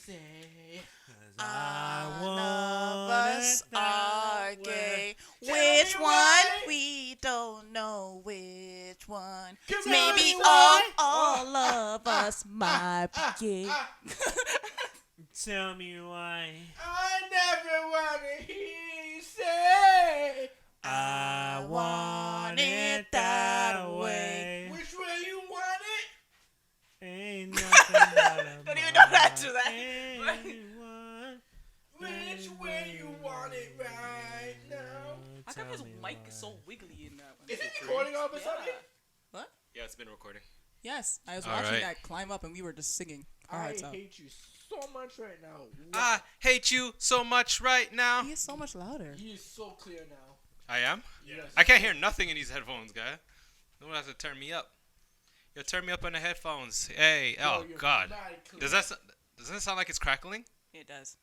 say. None of us are gay. Tell Which me one? why. We don't know which one. Tell Maybe me why. all of us might be gay. Tell me why. I never want to hear you say. I want it that way. Which way you want it? Ain't nothing but a Don't even know how to do that. anyone. Which way you want it right now? How come his Tell me mic why. is so wiggly in that one? Is it recording all of a sudden? What? Yeah, it's been recording. Yes, I was All watching right. that climb up and we were just singing. Our I hearts out. hate you so much right now. I hate you so much right now. He is so much louder. He is so clear now. I am? Yes. I can't hear nothing in these headphones, guy. No one has to turn me up. Yo, turn me up on the headphones. Hey, Yo, oh you're God. mad clear. Doesn't it sound like it's crackling? It does.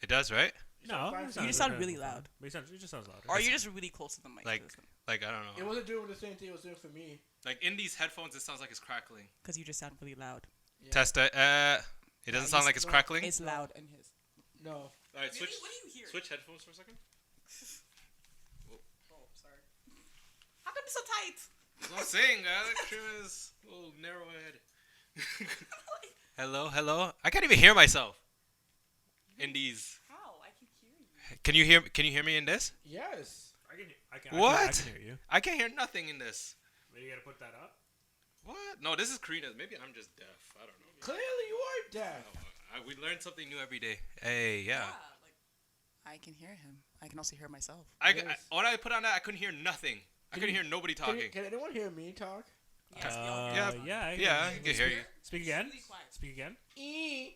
It does, right? No, You it You sounds just sound okay. really loud. But it just sounds louder. Or you're just really close to the mic. Like I don't know. It wasn't doing the same thing it was doing for me. Like in these headphones, it sounds like it's crackling. Because you just sound really loud. Yeah. Test it. It doesn't sound like it's crackling. It's loud in his. No. All right, switch. What do you hear? Switch headphones for a second. Oh, sorry. How come it's so tight? That's what I'm saying, guys. That trim is a little narrow head. Hello. I can't even hear myself. In these. How? I can hear you. Can you hear me in this? Yes. I can What? I can hear you. I can't hear nothing in this. Maybe you gotta put that up. What? No, this is Karina's. Maybe I'm just deaf. I don't know. Clearly you are deaf. We learn something new every day. Hey, yeah. Like, I can hear him. I can also hear myself. Yes. When I put on that, I couldn't hear nothing. I couldn't hear nobody talking. Can anyone hear me talk? Yes, we all hear you. Yeah. Yeah, I can hear you. Speak again. Really quiet. Speak again. E.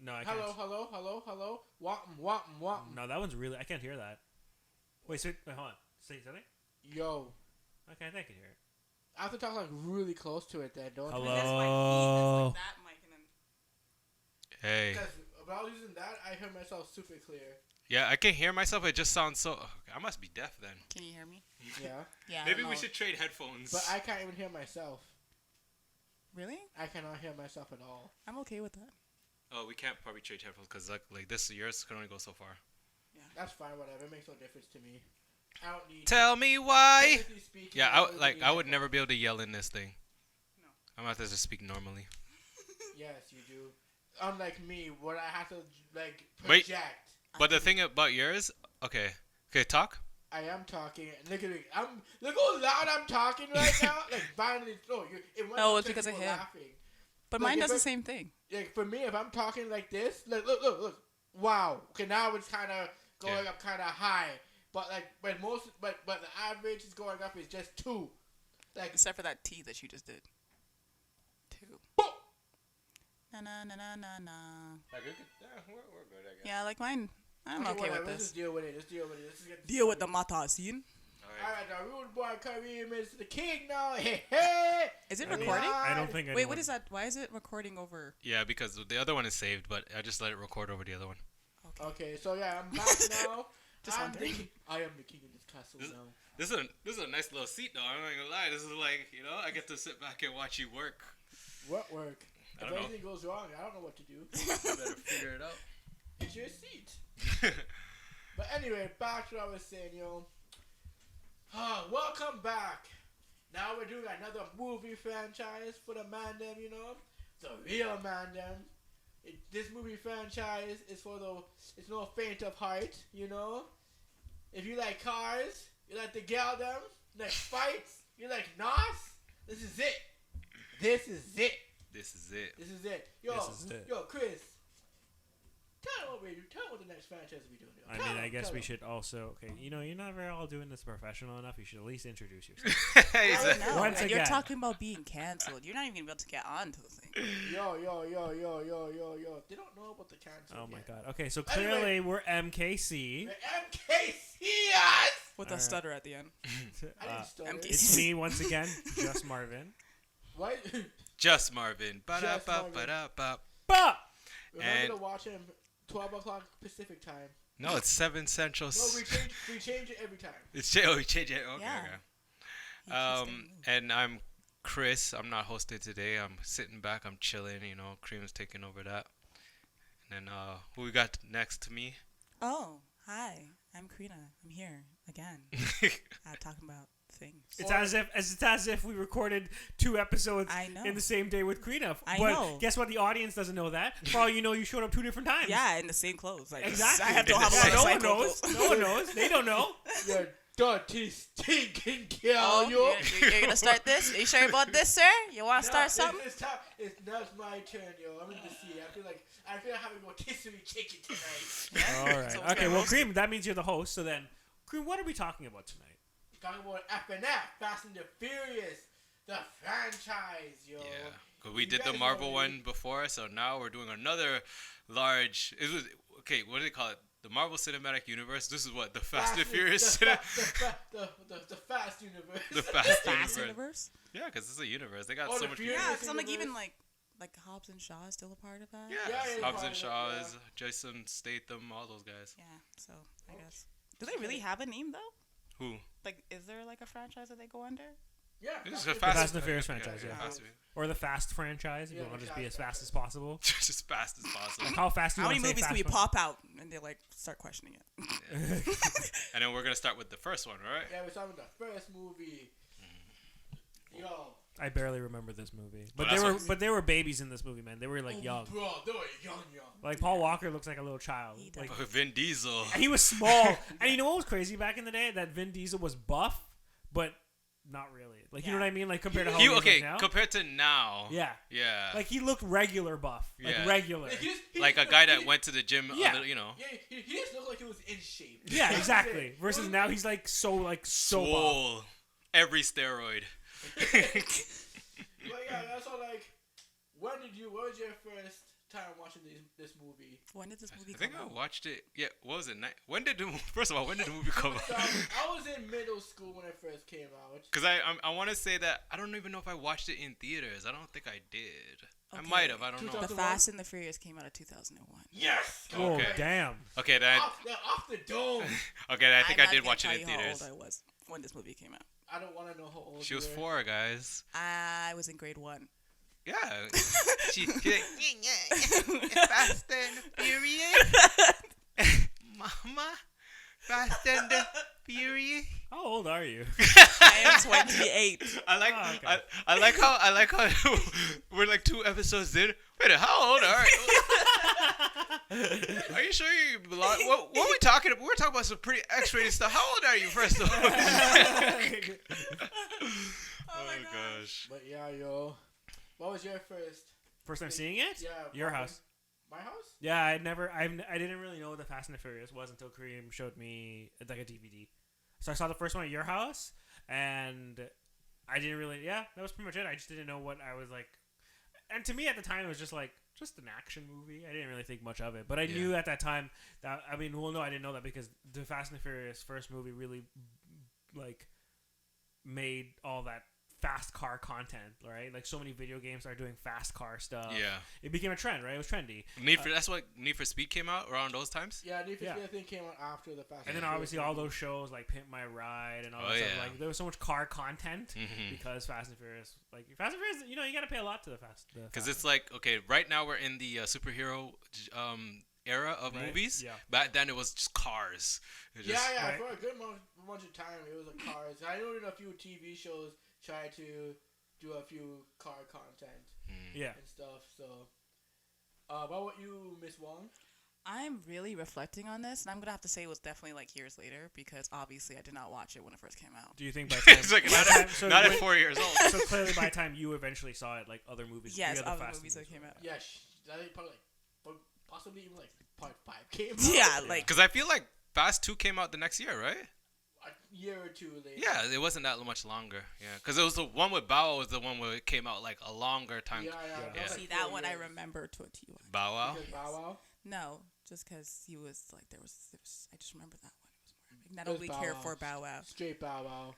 No, I can't. Hello. Wham. No, that one's really. I can't hear that. Wait, hold on. Say something. Yo. Okay, I think I can hear it. I have to talk like really close to it then, don't Hello? you? That's my feet. That's like that mic and then. Hey. Because when I was using that, I heard myself super clear. Yeah, I can hear myself. It just sounds so. I must be deaf then. Can you hear me? Yeah. Yeah. I Maybe don't we know. should trade headphones. But I can't even hear myself. Really? I cannot hear myself at all. I'm okay with that. Oh, we can't probably trade headphones because like this yours can only go so far. That's fine, whatever. It makes no difference to me. I don't need. Tell me why. Technically speaking, Yeah, don't I need would never headphones. be able to yell in this thing. No. I'm gonna have to just speak normally. Yes, you do. Unlike me, where I have to like Wait. project. But the thing about yours, okay, talk. I am talking. Look at me. Look how loud I'm talking right now. Like finally, it went No, up it's to because of people him. laughing. But Like, mine if does the it- same thing. Like for me, if I'm talking like this, like look. Wow. Okay, now it's kind of going up kind of high. But like, but the average is going up is just 2. Like, Except for that T that you just did. 2. boom. Na na na na na na. Like, we're good, I guess. Yeah, like mine. I'm okay whatever, with let's this. just deal with it. Let's deal with it. Let's get Deal with the mata scene. Alright, now Rude Boy Kareem is the king now. Hey. Is it We recording? I don't think. Wait, what is that? Why is it recording over? Yeah, because the other one is saved, but I just let it record over the other one. Okay, so yeah, I'm back now. Just wondering. I am the king of this castle now. This is a nice little seat though. I'm not gonna lie. This is like I get to sit back and watch you work. What work? I If don't know. anything goes wrong, I don't know what to do. You better figure it out. It's your seat. But anyway, back to what I was saying, yo. Welcome back. Now we're doing another movie franchise for the man them, the real man them. This movie franchise is it's no faint of heart, If you like cars, you like the gal them, you like fights, you like Nos, this is it. This is it. This is it. This is it. Yo, This is it. Yo, Chris. Tell them what we do. Tell them what the next franchise we doing. I mean, I guess we should also. Okay, you're never all doing this professional enough. You should at least introduce yourself. Hey, I know. Once And you're again. talking about being canceled. You're not even able to get onto the thing. Yo. They don't know about the cancel. Oh my yet. god. Okay, so Anyway. clearly we're MKC. The MKCs! With a Alright. stutter at the end. I didn't stutter. MKC. It's me once again, just Marvin. What? Just Marvin. Just Marvin. Ba-da-ba-ba-da-ba. Bah! Remember And- to watch him 12 o'clock Pacific time. No, it's 7 Central. No, we change it every time. We change it. Okay, Yeah. okay. And I'm Chris. I'm not hosting today. I'm sitting back. I'm chilling. Cream's taking over that. And who we got next to me? Oh, hi. I'm Karina. I'm here again. Talking about things. It's as if we recorded 2 episodes I know. in the same day with Karina. I but know. guess what? The audience doesn't know that. For all you know, you showed up 2 different times. Yeah, in the same clothes. Like, Exactly. I have to have Yeah, a no one cycle knows. clothes. No one knows. They don't know. You're dirty, stinking girl, Oh, yo. you're gonna start this? Are you sure about this, sir? You want to start something? It's not my turn, yo. I'm in the sea. I feel like having rotisserie chicken tonight. All right. So it's Okay. gonna Well, roast Cream, that means you're the host. So then, Cream, what are we talking about tonight? Talking about FNF, Fast and the Furious, the franchise, yo. Yeah, because we You did the guys Marvel already- one before, so now we're doing another large. It was okay. What do they call it? The Marvel Cinematic Universe. This is what the Fast and Furious. The Fast Universe. The Fast Fast Universe. universe? Yeah, because it's a universe. They got Oh, so the much. Furious Yeah, people. because I'm like, even universe. like Hobbs and Shaw is still a part of that. Yeah, Yeah, Hobbs and yeah. Shaw's, Jason Statham, all those guys. Yeah, so I guess. Do they really have a name, though? Who? Like, is there like a franchise that they go under? Yeah. It's Fast a and Fast and the Furious franchise, yeah. Fast and Or the Fast franchise. If you Yeah, want to just the be as Fast fast as possible. Just as fast as possible. Like how fast do you How want many to say movies can we fast pop out and they like start questioning it? And then we're gonna start with the first one, right? Yeah, we're talking about the first movie. Yo. I barely remember this movie, But but that's they were babies in this movie, man. They were like young. Bro, they were young. Like Paul Walker looks like a little child. He Like Vin Diesel. and he was small. And you know what was crazy back in the day? That Vin Diesel was buff, but not really. Like you know Yeah. what I mean? Like compared to how He he looks okay now. compared to now. Yeah. Yeah. Like he looked regular buff. Like Yeah. regular. Like a guy that went to the gym. Yeah. You know. Yeah, he just looked like he was in shape. Yeah, exactly. Versus now he's like so buff. Swole. Every steroid. But yeah, that's all. Like, what was your first time watching this movie? When did this movie I think come I out? watched it. Yeah, what was it? First of all, when did the movie come So, out? I was in middle school when it first came out. Because I want to say that I don't even know if I watched it in theaters. I don't think I did. I might have. I don't know. The 2001? Fast and the Furious came out in 2001. Yes. Oh Okay. damn. Okay, then. Off the dome. Okay, I think I I'm not did gonna watch it tell in you theaters. How old I was when this movie came out. I don't want to know how old She you was were. 4, guys. I was in grade 1. Yeah. She's like, Fast and Furious. Mama, Fast and the Furious. How old are you? I am 28. I like Oh, okay. I like how we're like 2 episodes in. Wait, how old are you? Are you sure you belong? What are we talking about? We're talking about some pretty X-rated stuff. How old are you, first of all? Oh my gosh. But yeah, yo. What was your first? First time seeing it? Yeah. Your what- house. My house? Yeah, I didn't really know what the Fast and the Furious was until Kareem showed me like a DVD. So I saw the first one at your house, and I didn't really. Yeah, that was pretty much it. I just didn't know what I was like. And to me at the time, it was just an action movie. I didn't really think much of it, but I Yeah. knew at that time that I didn't know that because the Fast and the Furious first movie really like made all that fast car content, right? Like so many video games are doing fast car stuff. Yeah. It became a trend, right? It was trendy. That's what Need for Speed came out around those times. Yeah, Need for Yeah. Speed I think came out after the Fast. And then obviously all those shows like Pimp My Ride and all Oh, that stuff. yeah. Like there was so much car content Mhm. because Fast and Furious. Like Fast and Furious, you got to pay a lot to the Fast. Because it's like, okay, right now we're in the superhero era of Right, movies. yeah. Back then it was just cars. It Yeah, just- yeah. right. For a good bunch of time, it was a cars. I know in a few TV shows try to do a few car content Yeah. and stuff. So, what about you, Miss Wong? I'm really reflecting on this, and I'm going to have to say it was definitely like years later because obviously I did not watch it when it first came out. Do you think by the time, It's like by not, the time- at, so not at when- 4 years old. so clearly by the time you eventually saw it, like other movies, Yes, the other Fast movies that movies came out. Yeah, I think probably possibly even like part 5 came out. Yeah, like Because I feel like Fast 2 came out the next year, right? A year or two later. Yeah, it wasn't that much longer. Yeah, because it was the one with Bow Wow was the one where it came out like a longer time. Yeah. Yeah. was see like that 4 one I years. remember to a T. Bow Wow. Because Bow Wow. No, just because he was like there was I just remember that one. It was more epic. Not It was only Bow care Wow. for Bow Wow. Straight Bow Wow.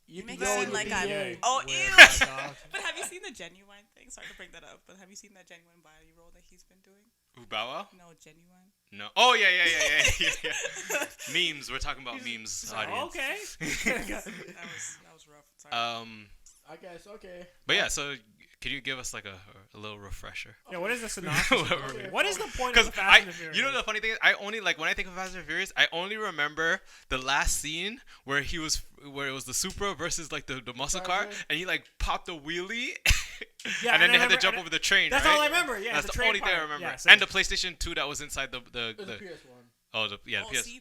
You make know it seem you like DA. I'm. Oh, Where ew. that dog- But have you seen the Genuine thing? Sorry to bring that up, but have you seen that Genuine body roll that he's been doing? Who, Bow Wow? No, Genuine. No. Oh yeah. Memes. We're talking about memes. Audience. Okay. That was rough. Sorry. I guess okay. But yeah, so Could you give us like a little refresher? Yeah, what is the synopsis of the movie? Okay. What is the point of Because the Fast and the Furious? you know the funny thing is, I only like when I think of Fast and Furious, I only remember the last scene where it was the Supra versus like the muscle car, Driver. and he like popped a wheelie, Yeah, and then they I had to remember- jump over the train. That's right? all I remember. Yeah, That's the the train only thing I part. remember. Yeah, so- And the PlayStation 2 that was inside the It was a PS1. oh the Oh, PS see?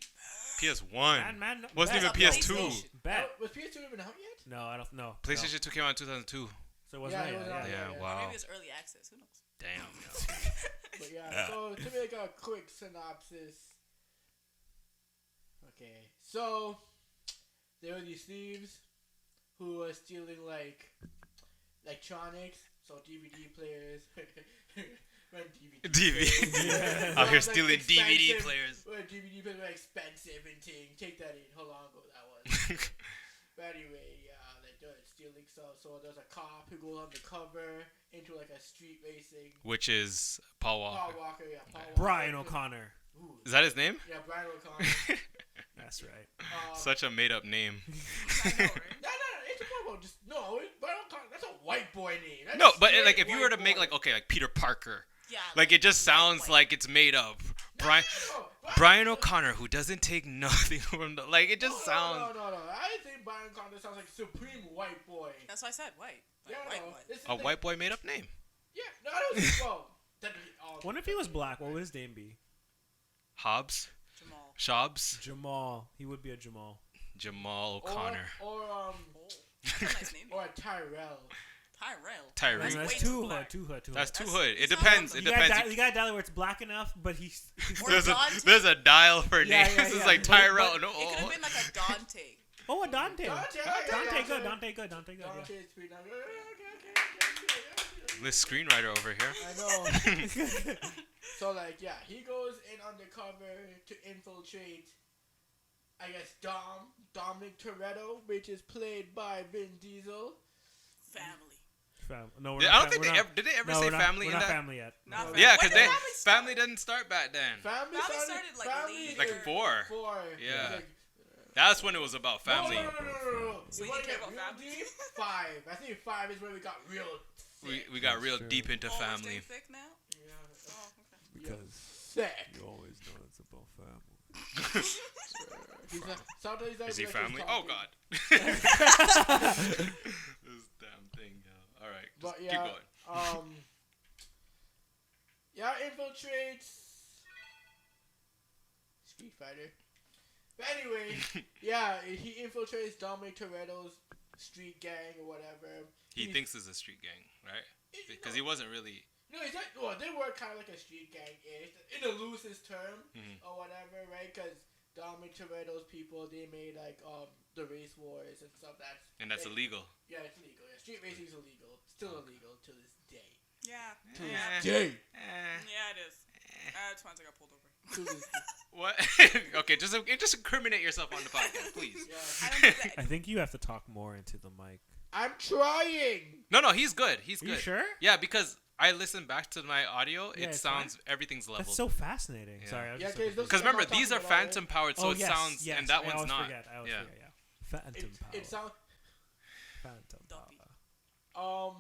PS1 Man, wasn't bet. even That's a PS2. PlayStation. Bet. Was PS2 even out yet? No, I don't know. PlayStation 2 came out in 2002. So it wasn't Yeah, that it was yet, not yeah. yet. Yeah, yeah. wow. Maybe it's early access. Who knows? Damn. But yeah, so to make a quick synopsis. Okay, so there were these thieves who were stealing like electronics, so DVD players. Rent DVD. DVD. Out here stealing DVD players. Well, DVD players were expensive and thing. Take that in. How long ago that was? But anyway, yeah, like they're stealing stuff. So there's a cop who goes undercover into like a street racing. Which is Paul Walker. Paul Walker, yeah. Paul Walker. Brian O'Connor. Ooh, Is that his name? yeah, Brian O'Connor. That's right. Such a made up name. I know, right? No, it's about just no. Brian O'Connor. That's a white boy name. That's No, a but straight like if you were to white make boy. like okay, like Peter Parker. Yeah. Like it just white, sounds white. like it's made up. Brian No, Brian O'Connor, who doesn't take nothing from the like it just sounds No. I think Brian O'Connor sounds like supreme white boy. That's why I said white. Like, Yeah, white no, boy. this is a like- white boy made up name. Yeah, no, I don't think. Well, What if he was black? What would his name be? Hobbs, Jamal. Shabs, Jamal. He would be a Jamal. Jamal O'Connor, or Oh, that's a nice name. or a Tyrell. Tyrell. Tyrell. That's That's way too black. hood. Too hood. Too That's hood. too hood. It That's depends. not It You depends. got a dial where it's black enough, but he's Or There's a Dante. dial for Yeah, names. yeah, It's yeah. like But- Tyrell. but- No, It could have been like a Dante. oh, a Dante. Dante, Dante good. Dante. Dante good. Dante good. Dante Yeah. is pretty nice. Okay. this screenwriter over here. I know. So like, yeah, he goes in undercover to infiltrate. I guess Dominic Toretto, which is played by Vin Diesel. Family. No, I don't think they ever did they ever no, say we're not, family we're in not that. family yet. Not No. family. Yeah, When because did family start? family didn't start back then. Family started, like, later. Like four. Four. Yeah. Like, That's when it was about family. No. So You you wanna care get about real family? deep? Five. I think five is where we got real. We got real true. deep into Oh, it's family. getting thick now? Yeah. Oh, okay. Because Sick. you always know it's about family. Sometimes Is he like family? he's Oh talking. God. This damn thing. All right, just But keep yeah, going. yeah, infiltrates Street Fighter. But anyway, yeah, he infiltrates Dominic Toretto's street gang or whatever. He thinks it's a street gang, right? Because he wasn't really. No, he's not, well, they were kind of like a street gang in the loosest term Mhm. or whatever, right? Because Dominic Toretto's people, they made like the race wars and stuff. And that's like, illegal. Yeah, it's illegal. Yeah, street racing is illegal. Still illegal to this day. Yeah. Eh. Day. Yeah, it is. That's why I got pulled over. To this What? Okay, just incriminate yourself on the podcast, please. yeah. I don't do I that. think you have to talk more into the mic. I'm trying. No, he's good. He's Are good. you sure? Yeah, because I listened back to my audio. Yeah, It it's sounds everything's leveled. That's so fascinating. Yeah. Sorry, I was Yeah, just 'cause looking those- Because for- remember, I'm not these are talking about it. phantom powered, so Oh, it yes, sounds, yes, and that I one's always not. Forget. I always Yeah. forget. Yeah. Phantom power. It sounds. Phantom Dumpy. power.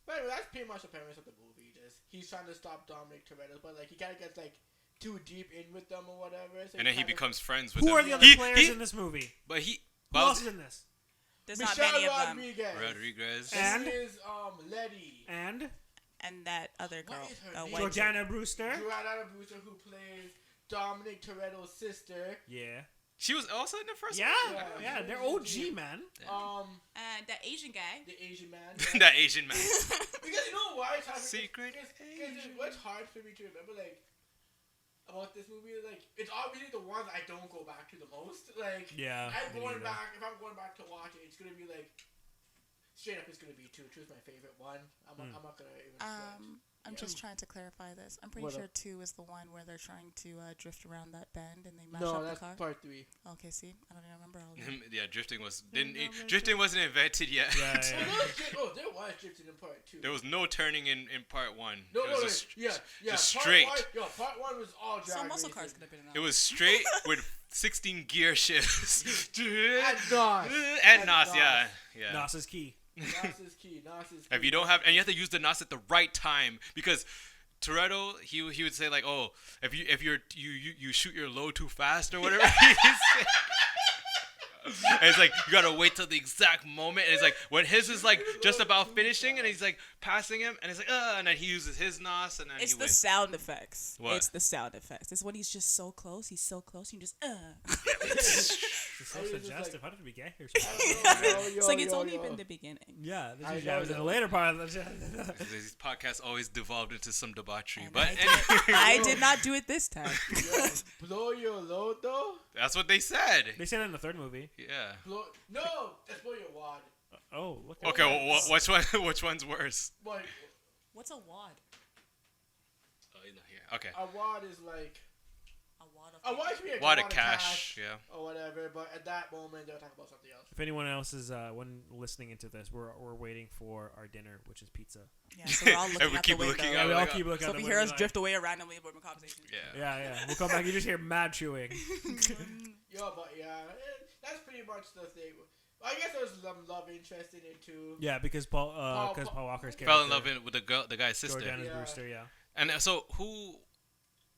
But anyway, that's pretty much the premise of the movie. Just he's trying to stop Dominic Toretto, but like he kind of gets like too deep in with them or whatever. So And then he kinda- becomes friends with Who them. are the other He- players he- in this movie? But he. Who else is in this? There's not Michelle many of them. Rodriguez. Rodriguez. And- This is Letty. And And that other What girl. is her the name? white chick. Jordana Brewster. Joanna Brewster, who plays Dominic Toretto's sister. Yeah. She was also in the first Yeah. Yeah. Yeah. They're OG, man. And that Asian guy. The Asian man. one. That Asian man. Because you know why it's hard for Secret what's hard for me to remember, like, about this movie is, like, it's obviously the ones I don't go back to the most. Like, Yeah. I'm me going neither. back, if I'm going back to watch it, it's going to be, like, straight up it's going to be 2. 2 is my favorite one. I'm not going to even stretch. I'm Yeah. just trying to clarify this. I'm pretty What sure up? 2 is the one where they're trying to drift around that bend and they mash No, up that's the car. part 3. Okay, see, I don't even remember all of that. Yeah, drifting wasn't invented yet. Yeah. There was drifting in part 2. There was no turning in part 1. No, it no, was yeah. just part straight. Part 1 was all drag So muscle racing. cars could have been enough. It was straight with 16 gear shifts. And NOS. And NOS, yeah. Nos is key. Nos is key. Nos is key. If you don't have, and you have to use the nos at the right time because Toretto, he would say like, oh, if you shoot your load too fast or whatever. He's saying. And it's like you gotta wait till the exact moment. And it's like when his is like just about finishing, and he's like passing him, and it's like and then he uses his nos, and then It's he the wins. sound effects. What? It's the sound effects. It's when he's just so close. He's so close. You just It's so suggestive. How did we get here? It's like it's only been the beginning. Yeah, this I is know in the that. later part of the These podcasts always devolved into some debauchery, And but I did not do it this time. Yo, blow your load though. that's what they said. They said it in the third movie. Yeah. No, that's blow your wad. Oh, look at Okay, well, which one? Which one's worse? But What's a wad? Oh, he's not here. Okay. a wad is like A wad of. a wad should be a Wad wad of cash. Yeah. or whatever. But at that moment, they'll talk about something else. If anyone else is when listening into this, we're waiting for our dinner, which is pizza. Yeah, so we're all looking And we out keep the window. looking Yeah, out. we all like, keep looking So at if the you hear us window, drift away randomly about my conversation. Yeah. Yeah. We'll come back. You just hear mad chewing. Yo, but that's pretty much the thing. I guess there was some love interest in it too. Yeah, because Paul Walker's character Fell in love with the guy's sister. Jordana's Yeah. Brewster. Yeah. And so who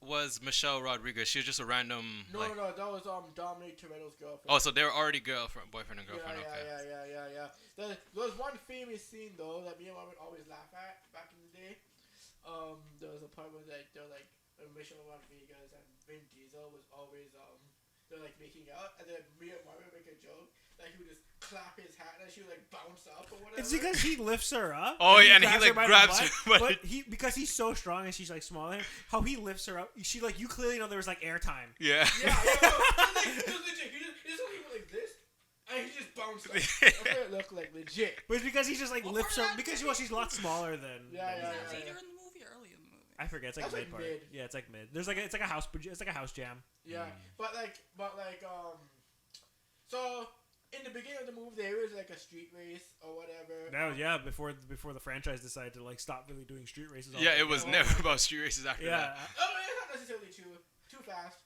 was Michelle Rodriguez? She was just a random No, like. no, that was Dominic Toretto's girlfriend. Oh, so they were already boyfriend and girlfriend. Yeah, Okay. yeah. There was one famous scene though that me and mom would always laugh at back in the day. There was a part where they're like Michelle Rodriguez and Vin Diesel was always they're like making out, and then me and mom would make a joke that he would just clap his hat and she would like bounce up or whatever. It's because he lifts her up. Oh, yeah, and he, like, by the grabs butt, her, but he because he's so strong and she's like smaller. How he lifts her up, she like you clearly know there was like airtime. Yeah. Yeah, it was legit. He just went like this, and he just bounced up. That's what it looked like, legit. But it's because he just like What lifts her part of that because movie? she's a lot smaller than. Yeah, than yeah, he is. Is that yeah. later in the movie or early in the movie? I forget. It's like That's a like mid part. mid. Yeah, it's like mid. There's like it's like a house. It's like a house jam. Yeah, but so in the beginning of the movie there was like a street race or whatever. That was before the franchise decided to like stop really doing street races. Yeah, it was Oh. never about street races after Yeah, that. Oh, it's not necessarily too fast.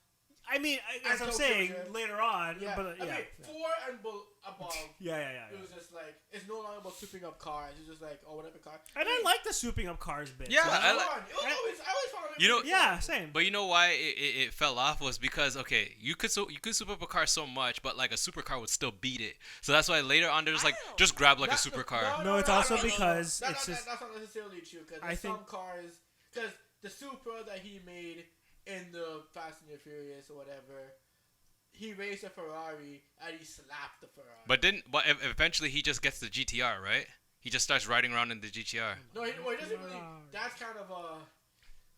I mean, as I'm Tokyo saying Drift. later on, Yeah, but I mean 4 and above. yeah. It was just like it's no longer about swooping up cars. It's just like whatever car. And I like the swooping up cars bit. Yeah, So- I I like- always found it. You know- really yeah, fun. same. But you know why it fell off was because you could swoop up a car so much, but like a supercar would still beat it. So that's why later on there's like Ow. just grab like a That's supercar. No, it's also because it's just- that's not necessarily true because I think- some cars because the Supra that he made in the Fast and the Furious or whatever, he raced a Ferrari and he slapped the Ferrari. But eventually he just gets the GTR, right? He just starts riding around in the GTR. no, he doesn't really. That's kind of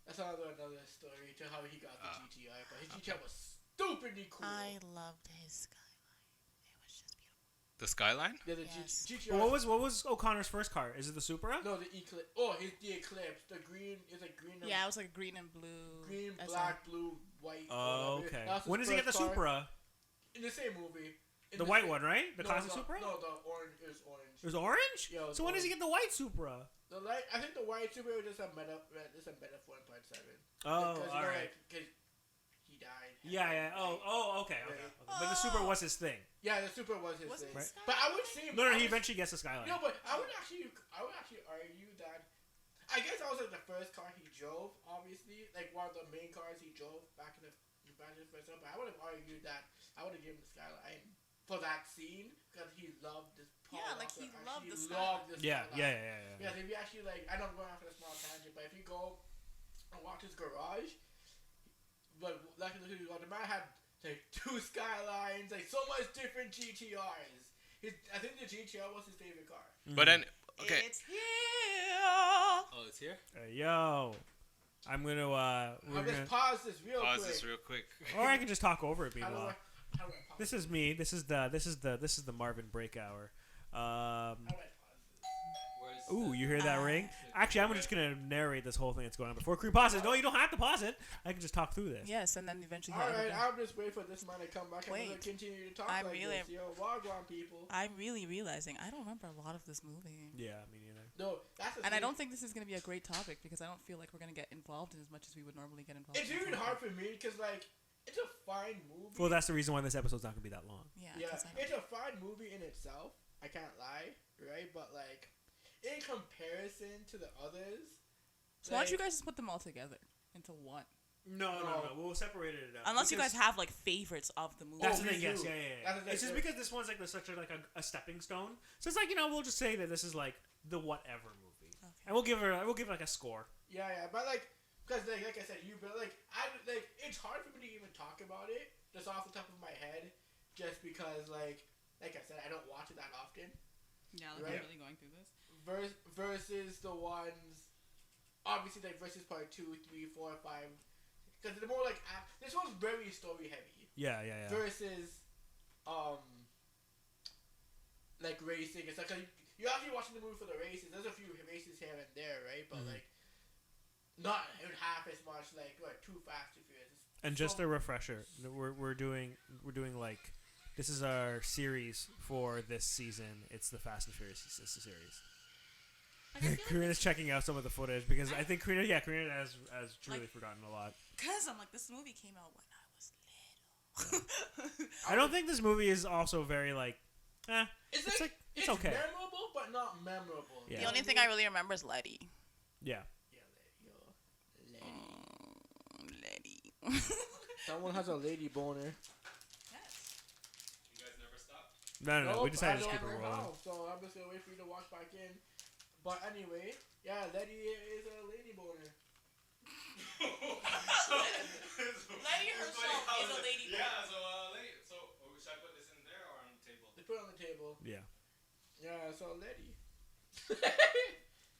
that's another story to how he got the GTR. But his GTR was stupidly cool. I loved his skyline. It was just beautiful. The Skyline? Yeah, the Yes. GTR. But what was O'Connor's first car? Is it the Supra? No, the Eclipse. Oh, the Eclipse. The green is like green. And Yeah, it was like green and blue. green, That's black, blue, white. Oh, whatever. okay. That's his When does he get the first car. Supra? In the same movie. In The white one, right? The no, classic no, Supra? No, the orange. It was orange. It was orange? Yeah, it was So when does he orange. get the white Supra? The light. I think the white Supra was just a metaphor in part 7. Oh, Because, alright. Because he died. Yeah. Oh, okay. But the Supra was his thing. Yeah, the Supra was his Wasn't thing. it But I would say. No, I he would- eventually gets the Skyline. No, but I would actually argue that. I guess that was like the first car he drove. Obviously, like one of the main cars he drove back in the first time. But I would have argued that I would have given the Skyline for that scene because he loved this. Paul Yeah, like, Walker he actually loved the loved the Yeah. Skyline. Yeah, if you actually like, I know I'm going off on a small tangent, but if you go and watch his garage, but like the man had like 2 Skylines, like so much different GTRs. I think the GTR was his favorite car. But then, okay. It's here. Oh, it's here? Yo. I'm gonna I'll just pause this real Pause quick. this real quick. or I can just talk over it How do meanwhile. how do I pause? This is me. This is the Marvin break hour. How do I pause this? Ooh, you hear that ring? Actually, I'm just gonna narrate this whole thing that's going on before Cream pauses. No, you don't have to pause it. I can just talk through this. Yes, and then eventually. All right, I'll just wait for this man to come back and Wait. we'll continue to talk I'm like really- this. Yo, Wagwan people. I'm really realizing I don't remember a lot of this movie. Yeah, me neither. No, that's the And I thing. don't think this is going to be a great topic because I don't feel like we're going to get involved in as much as we would normally get involved It's in. even hard for me because like it's a fine movie. Well, that's the reason why this episode's not gonna be that long. Yeah, Yeah, 'cause I don't- it's a fine movie in itself. I can't lie, right? But like, in comparison to the others, So why don't you guys just put them all together into one? No. We'll separate it out. Unless you Because guys have like favorites of the movie. That's Oh, the thing. we Yes. do. Yeah. That's the It's just thing. because this one's like such a stepping stone. So it's like we'll just say that this is like the whatever movie, Okay. and we'll give like a score. Yeah, but like, because like I said, it's hard for me to even talk about it just off the top of my head, just because like I said, I don't watch it that often. Yeah, Right. I'm really going through this. Versus the ones, obviously like versus part 2, 3, 4, 5, because they're more like this one's very story heavy. Yeah. Versus, like racing. It's like you're actually watching the movie for the races. There's a few races here and there, right? But like, not even half as much. Like what, Too Fast, Too Furious. And just a refresher, we're doing like this is our series for this season. It's the Fast and Furious series. Like, I feel Karina's checking out some of the footage because I think Karina has truly forgotten a lot. Because I'm like, this movie came out when I was little. I don't think this movie is also very like, It's it's okay. memorable, but not memorable. Yeah. The only thing I really remember is Letty. Yeah. Letty. Someone has a lady boner. Yes. You guys never stop? No. We decided to I just keep it don't rolling. know, so I'm just gonna wait for you to watch back in. But anyway, yeah, Letty is a lady boner. Letty herself is a lady. Yeah, so should I put this in there or on the table? They put it on the table. Yeah. Yeah, so Letty.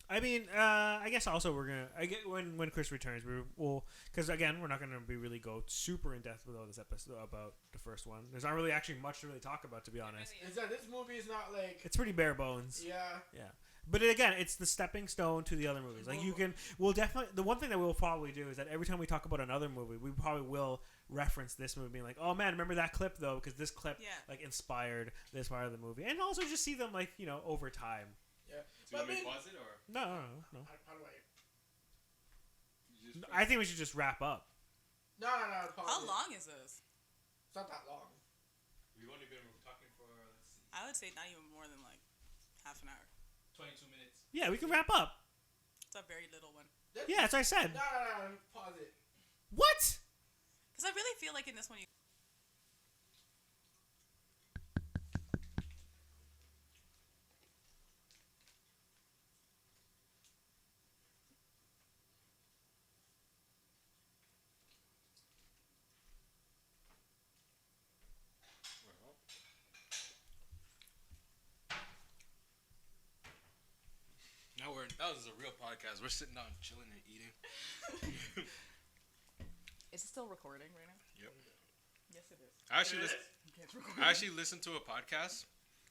I mean, I guess also we're gonna. I get when Chris returns, we'll because again we're not gonna be really go super in depth with all this episode about the first one. There's not really actually much to really talk about, to be honest. Is that this movie is not like It's pretty bare bones. yeah. But again, it's the stepping stone to the other movies. Like we'll definitely. The one thing that we'll probably do is that every time we talk about another movie, we probably will reference this movie, being like, "Oh man, remember that clip though?" Because this clip like inspired this part of the movie, and also just see them like over time. Yeah. Do you want me to pause it or? No. How do I? You just I think we should just wrap up. No. Pause How it. long is this? It's not that long. We've only been talking for let's see, I would say not even more than like half an hour. 22 minutes. Yeah, we can wrap up. It's a very little one. Yeah, that's what I said. No. Pause it. What? Because I really feel like in this one you. That was a real podcast. We're sitting down, chilling and eating. Is it still recording right now? Yep. Yes, it is. I actually It's recording. I actually listened to a podcast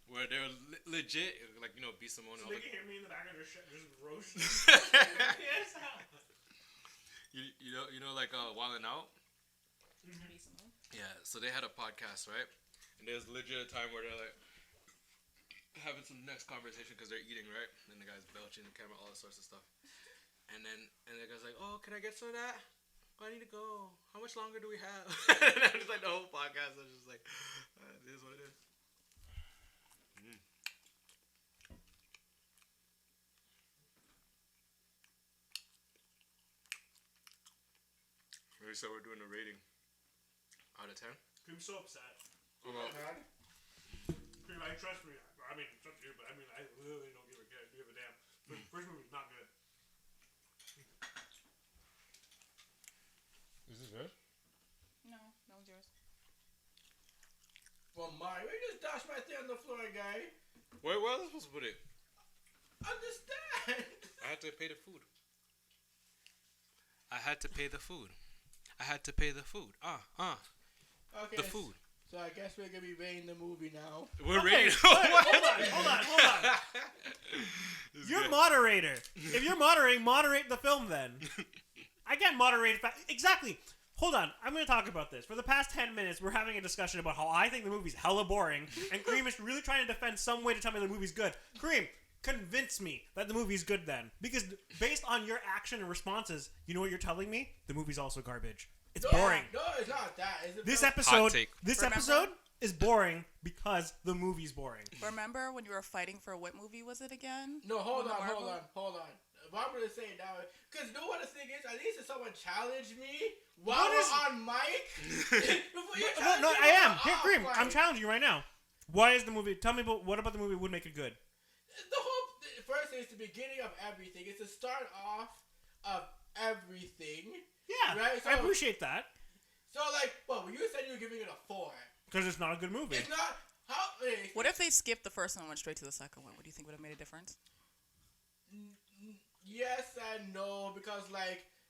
where they're legit, like B. Simone. So all they the- can hear me in the background just roast. you know, like Wildin' Out. Be Simone. Yeah. So they had a podcast, right? And there's legit a time where they're like having some next conversation because they're eating, right? And the guy's belching the camera, all that sorts of stuff. And the guy's like, "Oh, can I get some of that? Oh, I need to go. How much longer do we have?" And I'm just like the whole podcast. I was just like, "It is what it is." So we're doing a rating out of 10. I'm so upset. Well, I trust me. I mean, it's up to you, but I mean, I really don't give a damn. The first movie's not good. is this good? No, that was yours. Well, Mario, you just dashed right there on the floor, guy. Where was I supposed to put it? Understand? I had to pay the food. I had to pay the food. Okay. The food. So I guess we're gonna be rating the movie now. We're Okay, rating. hold on. You're moderator. If you're moderating, moderate the film then. I can't moderate it. Exactly. Hold on. I'm going to talk about this. For the past 10 minutes, we're having a discussion about how I think the movie's hella boring, and Kareem is really trying to defend some way to tell me the movie's good. Kareem, convince me that the movie's good then. Because based on your action and responses, you know what you're telling me? The movie's also garbage. It's boring. No, it's not that. It's This about- episode, take. this Remember? episode is boring because the movie's boring. Remember when you were fighting for what movie was it again? No, hold On the on. Marvel? Barbara is saying now, because you know what the thing is? At least if someone challenged me while we're on mic, before you challenge No, me, I am. we're Here, off Grim, mic. I'm challenging you right now. Why is the movie? Tell me what about the movie would make it good? First thing is the beginning of everything. It's the start off of everything. Yeah, Right, I so- appreciate that So well, you said you were giving it a 4. because it's not a good movie. It's not. What if they skipped the first one and went straight to the second one? What do you think would have made a difference? Yes and no, because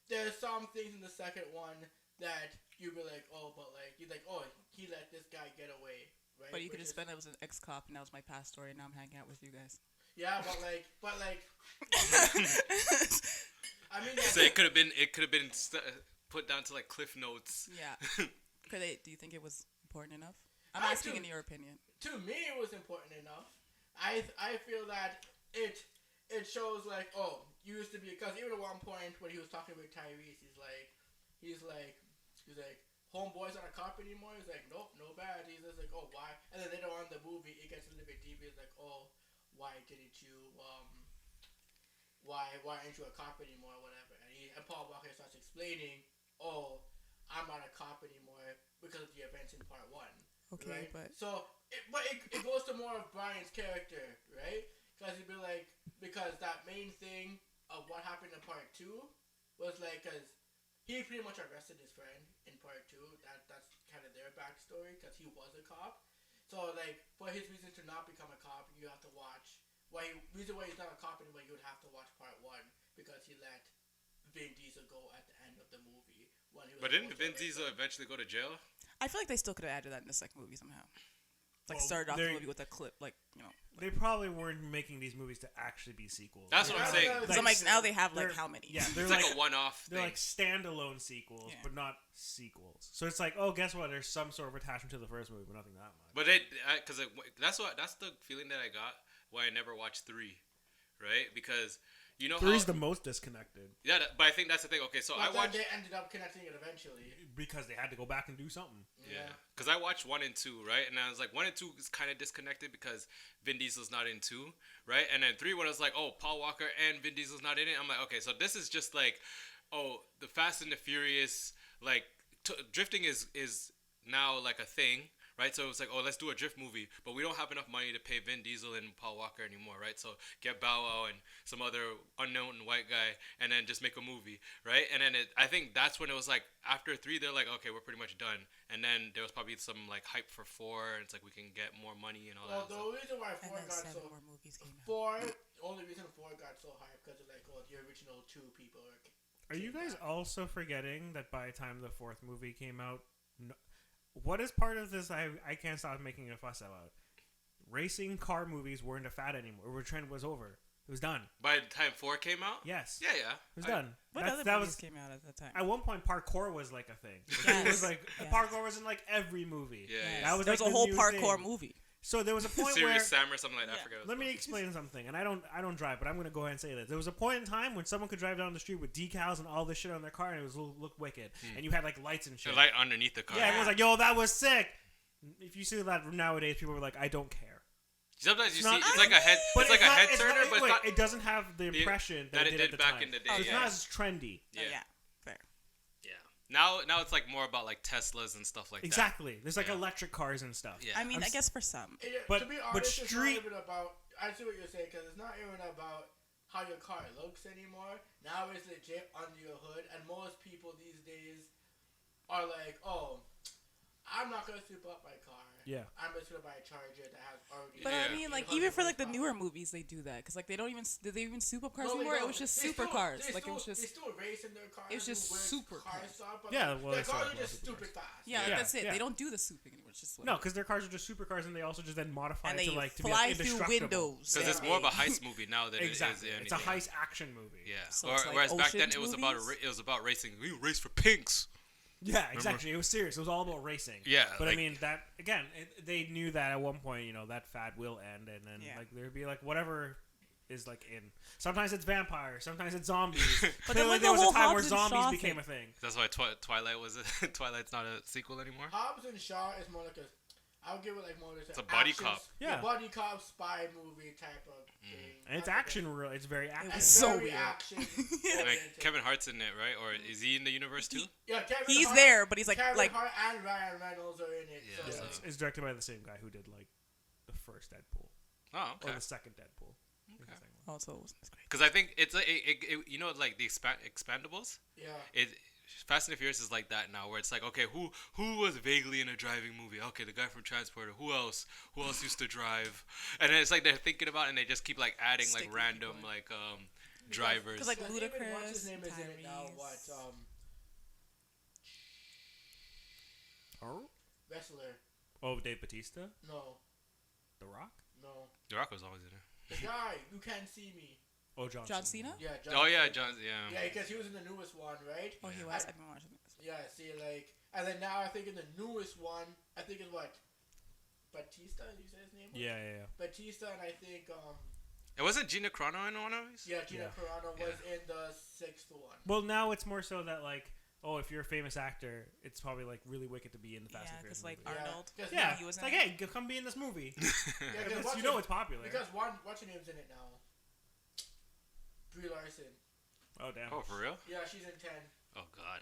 there's some things in the second one that you'd be like, oh, but you're like, oh, he let this guy get away, right? But you could Which have is- spent it was an ex-cop and that was my past story and now I'm hanging out with you guys. Yeah, but I mean, So it could have been put down to Cliff Notes. Yeah. Do you think it was important enough? I'm I asking do. in your opinion. to me it was important enough. I feel that it shows you used to be, because even at one point when he was talking with Tyrese, he's like homeboy's not a cop anymore. He's like, nope, no bad. He's just like, oh, why? And then later on in the movie it gets a little bit deeper. He's like, oh, why didn't you why aren't you a cop anymore or whatever? And Paul Walker starts explaining, oh, I'm not a cop anymore because of the events in part 1. Okay, Right? but So, it goes to more of Brian's character, right? Because he'd be like, because that main thing of what happened in part 2 was because he pretty much arrested his friend in part 2. That's kind of their backstory, because he was a cop. So, for his reason to not become a cop, you have to watch. Reason why he's not a cop anymore, you would have to watch part 1, because he let Vin Diesel go at the end of the movie. When he was But didn't supposed to Vin arrest Diesel him. eventually go to jail? I feel like they still could have added that in the second movie somehow. Well, Started off the they- movie with a clip, They probably weren't making these movies to actually be sequels. That's what I'm saying. So I'm now they have they're- how many? Yeah, they're It's like a one-off they're thing. standalone sequels, Yeah. but not sequels. So it's oh, guess what? There's some sort of attachment to the first movie, but nothing that much. But that's the feeling that I got why I never watched 3, right? Because you know Three's how the most disconnected but I think that's the thing. Okay, so But I then watched they ended up connecting it eventually. because they had to go back and do something. yeah, because I watched 1 and 2, right? And I was like 1 and 2 is kind of disconnected because Vin Diesel's not in 2, right? And then 3 when I was like, oh, Paul Walker and Vin Diesel's not in it. I'm like, okay, so this is just oh, the Fast and the Furious, drifting is now a thing. Right, so it's oh, let's do a drift movie, but we don't have enough money to pay Vin Diesel and Paul Walker anymore, right? So get Bow Wow and some other unknown white guy, and then just make a movie, right? And then I think that's when it was after 3, they're okay, we're pretty much done. And then there was probably some hype for 4, and it's we can get more money and all Well, that. the stuff. reason why And 4 then got 7 so more movies came out. only reason 4 got so hyped because of the original 2 people. Are you came guys back. also forgetting that by the time the 4th movie came out, what is part of this I can't stop making a fuss about? Racing car movies weren't a fad anymore. The trend was over. It was done. By the time 4 came out, Yes. yeah, It was done. What That's- other that movies was came out at that time? at one point parkour was a thing. Yes. It was Yes. parkour was in every movie. Yeah, Yes. That was there was the a whole new parkour thing. movie. So there was a point where Serious Sam or something like that. Yeah. I forget. let me explain something, and I don't drive, but I'm gonna go ahead and say this. There was a point in time when someone could drive down the street with decals and all this shit on their car, and it was look wicked, and you had lights and The shit. light underneath the car. Yeah, everyone's yo, that was sick. If you see that nowadays, people are I don't care. Sometimes you It's see not- it's like a head. It's like a not- head it's turner, not- but it's wait, not. it doesn't have the impression that it did at the back time. in the day. Oh, It's yeah. not as trendy. Yeah. Yeah. Fair. Yeah. Now it's more about Teslas and stuff like Exactly. There's Yeah. electric cars and stuff. that. Yeah. I mean, I'm I guess for some. But- to be but honest, it's street- not even about. I see what you're saying, because it's not even about how your car looks anymore. Now it's legit under your hood, and most people these days are oh, I'm not gonna super up my car. Yeah. I'm just gonna buy a Charger that has already. But Yeah. I mean, 800 even for the horsepower. newer movies, they do that because they don't even did they even soup up cars No, they anymore? It don't. was just They super still- cars. they It was still- just they still race in their cars. it was just do weird super car cars. stuff, but Yeah, well, their they cars still are have just super stupid fast. yeah, Yeah, that's it. yeah. They don't do the souping anymore. It's just No, because their cars are just supercars, and they also just then modify and it they to to fly be through indestructible. windows. Because it's and more of a they- heist movie now than Exactly. it is It's a anything. heist action movie. Yeah. So it's like Whereas back then Ocean's it was movies? about racing. We race for pinks. Yeah, exactly. It was serious. It was all about racing. Yeah, But I like- mean, that again, they knew that at one point, that fad will end, and then Yeah. there'd be whatever is in. Sometimes it's vampires, sometimes it's zombies. But Clearly, then there was the a whole time where Hobbs and Shaw zombies became thing. a thing. That's why Twilight was Twilight's not a sequel anymore. Hobbs and Shaw is more like a. I'll give it like more. It's a buddy cop. Yeah. Buddy cop spy movie type of thing. And it's action real. It's very action. was so very weird. action. And like Kevin Hart's in it, right? Or is he in the universe too? Yeah, Kevin He's Hart, there, but he's like Kevin like Hart and Ryan Reynolds are in it. Yeah, so. so- It's directed by the same guy who did like the first Deadpool Oh, or okay. the second Deadpool. I think Okay. the second one. oh, so it wasn't as great. Because I think it's like you know, like the Expandables. Yeah. It Fast and the Furious is like that now, where it's like, okay, who was vaguely in a driving movie? Okay, the guy from Transporter. Who else? Who else used to drive? And then it's like they're thinking about it and they just keep like adding like Stick with random people. like drivers. Because like Because even what's his Ludacris, name is in it now? Tyrese. What Oh, wrestler? Dave Bautista, No, The Rock. no. The Rock was always in it. The guy, you can't see me. Oh, John Cena? Yeah. Oh yeah, Cena. John. Yeah. Yeah, because he was in the newest one, right? Oh, he Yeah. was. I've been watching this. Yeah. See, like, and then now I think in the newest one, I think it's what Batista. You say his name? was? Yeah. Batista, and I think It wasn't Gina Carano in one of these. yeah, Gina Yeah. Carano was in the sixth one. Well, now it's more so that like, oh, if you're a famous actor, it's probably like really wicked to be in the Fast Yeah, and Furious because like movie. Arnold. Yeah. Yeah, he was it's in like, it. hey, come be in this movie. Yeah, Because what's you know his- it's popular. Because what's her name's in it now? Brie Larson. Oh damn. Oh, for real? Yeah, she's in 10. Oh God.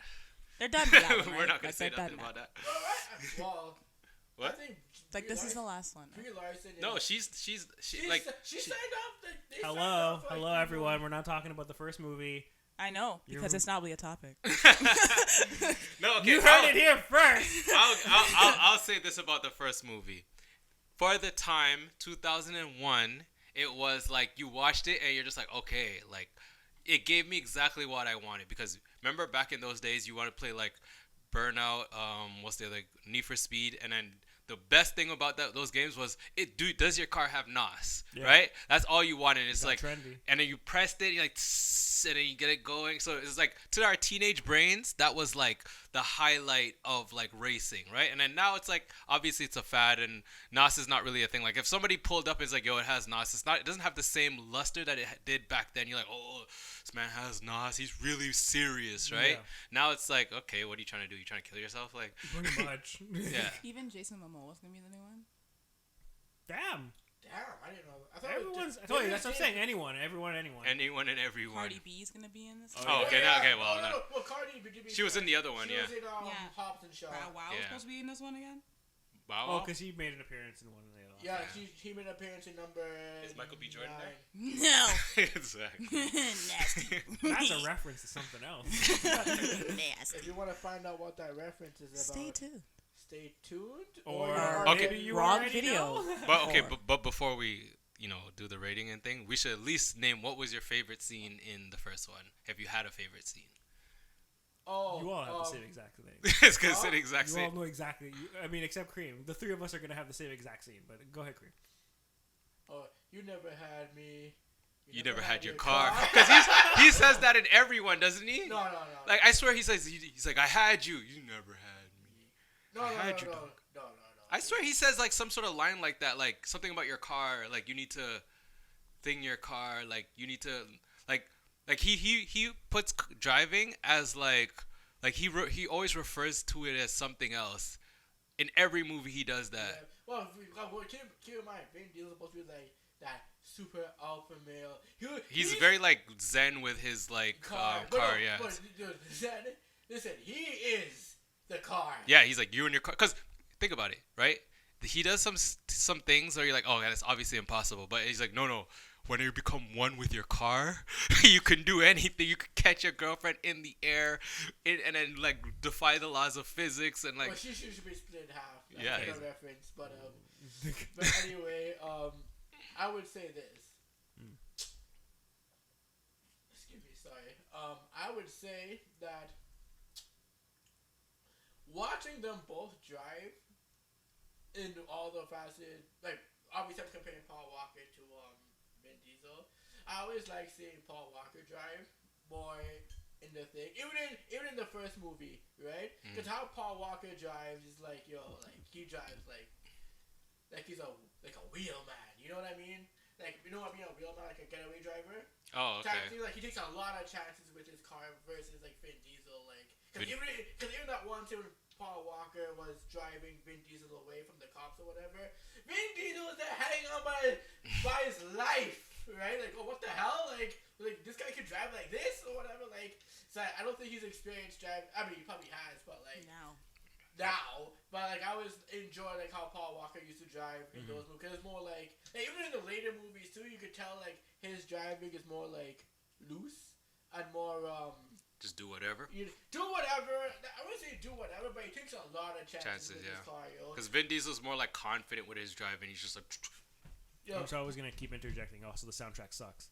They're done with that one, We're right? not gonna Like, say they're nothing done about now. that. Well, I What? think It's like Brie this is the Larson- last one. Brie Larson. No, is, she she like she signed up. They signed Hello, up for, like, hello the everyone. movie. We're not talking about the first movie. I know You're because rude. it's not really a topic. no. Okay, You heard it here first. I'll say this about the first movie. For the time, 2001, it was like you watched it and you're just like, okay, like it gave me exactly what I wanted. Because remember back in those days, you want to play like Burnout, what's the other, Need for Speed, and then the best thing about those games was does your car have NOS, Yeah. right? That's all you wanted. It's Got like, trendy. and then you pressed it, you're like, tss, and then you get it going. So it's like to our teenage brains, that was like the highlight of like racing, right? And then now it's like obviously it's a fad, and NOS is not really a thing. Like if somebody pulled up and is like, yo, it has NOS, it doesn't have the same luster that it did back then. You're like, oh, this man has NOS, he's really serious, right? Yeah. Now it's like, okay, what are you trying to do? You trying to kill yourself? Like, Pretty much. yeah. Even Jason Momoa was gonna be the new one. Damn. Damn, I didn't know. I thought Everyone's. I it was, told you that's what I'm saying. Anyone. Anyone. Anyone and everyone. Cardi B's gonna be in this. Oh, Oh, yeah. okay, yeah. okay, well, Oh, no. Well, Cardi B. She was in the other one, She yeah. was in Yeah. Hobbs and Shaw. Wow, was Yeah. supposed to be in this one again. Wow. Oh, because he made an appearance in one of the other. Yeah, Yeah. he made an appearance in number. Is Michael B. Jordan 9. there? No. exactly. Nasty. That's a reference to something else. Nasty. If you want to find out what that reference is about, Stay tuned. stay tuned. Or Okay. maybe you Wrong already video. know. But okay, Or- but before we do the rating and thing, we should at least name what was your favorite scene in the first one. If you had a favorite scene, Oh, You all have the same exact thing. it's gonna say the exact You all same. know exactly. I mean, except Cream. The three of us are gonna have the same exact scene. But go ahead, Cream. Oh, you never had me. You never had your car, because he says that in everyone, doesn't he? No. Like I swear he says he's like I had you. You never had me. no, I had you, no. dog. No. I swear he says like some sort of line like that, like something about your car, like you need to thing your car, like you need to like he puts driving as like he always refers to it as something else. In every movie he does that. Yeah. Well, keep in mind, Vin Diesel's supposed to be like that super alpha male. He's very like zen with his like car, yeah. But listen, he is the car. Yeah, he's like you and your car. Cause think about it, right? He does some things where you're like, oh, that's obviously impossible. But he's like, no. When you become one with your car, you can do anything. You can catch your girlfriend in the air, and then like defy the laws of physics and like. Well, she should be split in half. That's Yeah, a he's- reference. But anyway, I would say this. Excuse me, sorry. I would say that watching them both drive in all the facets, like obviously I'm comparing Paul Walker to Vin Diesel. I always like seeing Paul Walker drive more in the thing, even in the first movie, right? Because how Paul Walker drives is like, like he drives like he's a wheelman. You know what I mean? Like, you know what I mean? A wheelman, like a getaway driver. Oh, okay. Like he takes a lot of chances with his car versus like Vin Diesel. Like, because Vin- even that one scene when Paul Walker was driving Vin Diesel away from the cops or whatever. Vin Diesel was there hanging on by his life, right? Like, oh, what the hell? Like this guy can drive like this or whatever. Like, so I don't think he's experienced driving. I mean, he probably has, but like now. But like I always enjoy like how Paul Walker used to drive in those movies. Cause it's more like even in the later movies too, you could tell like his driving is more like loose and more just do whatever. You do whatever. I wouldn't say do whatever, but he takes a lot of chances with his car, yo. Because Vin Diesel's more like confident with his driving. He's just like. I'm so always gonna keep interjecting. Also, the soundtrack sucks.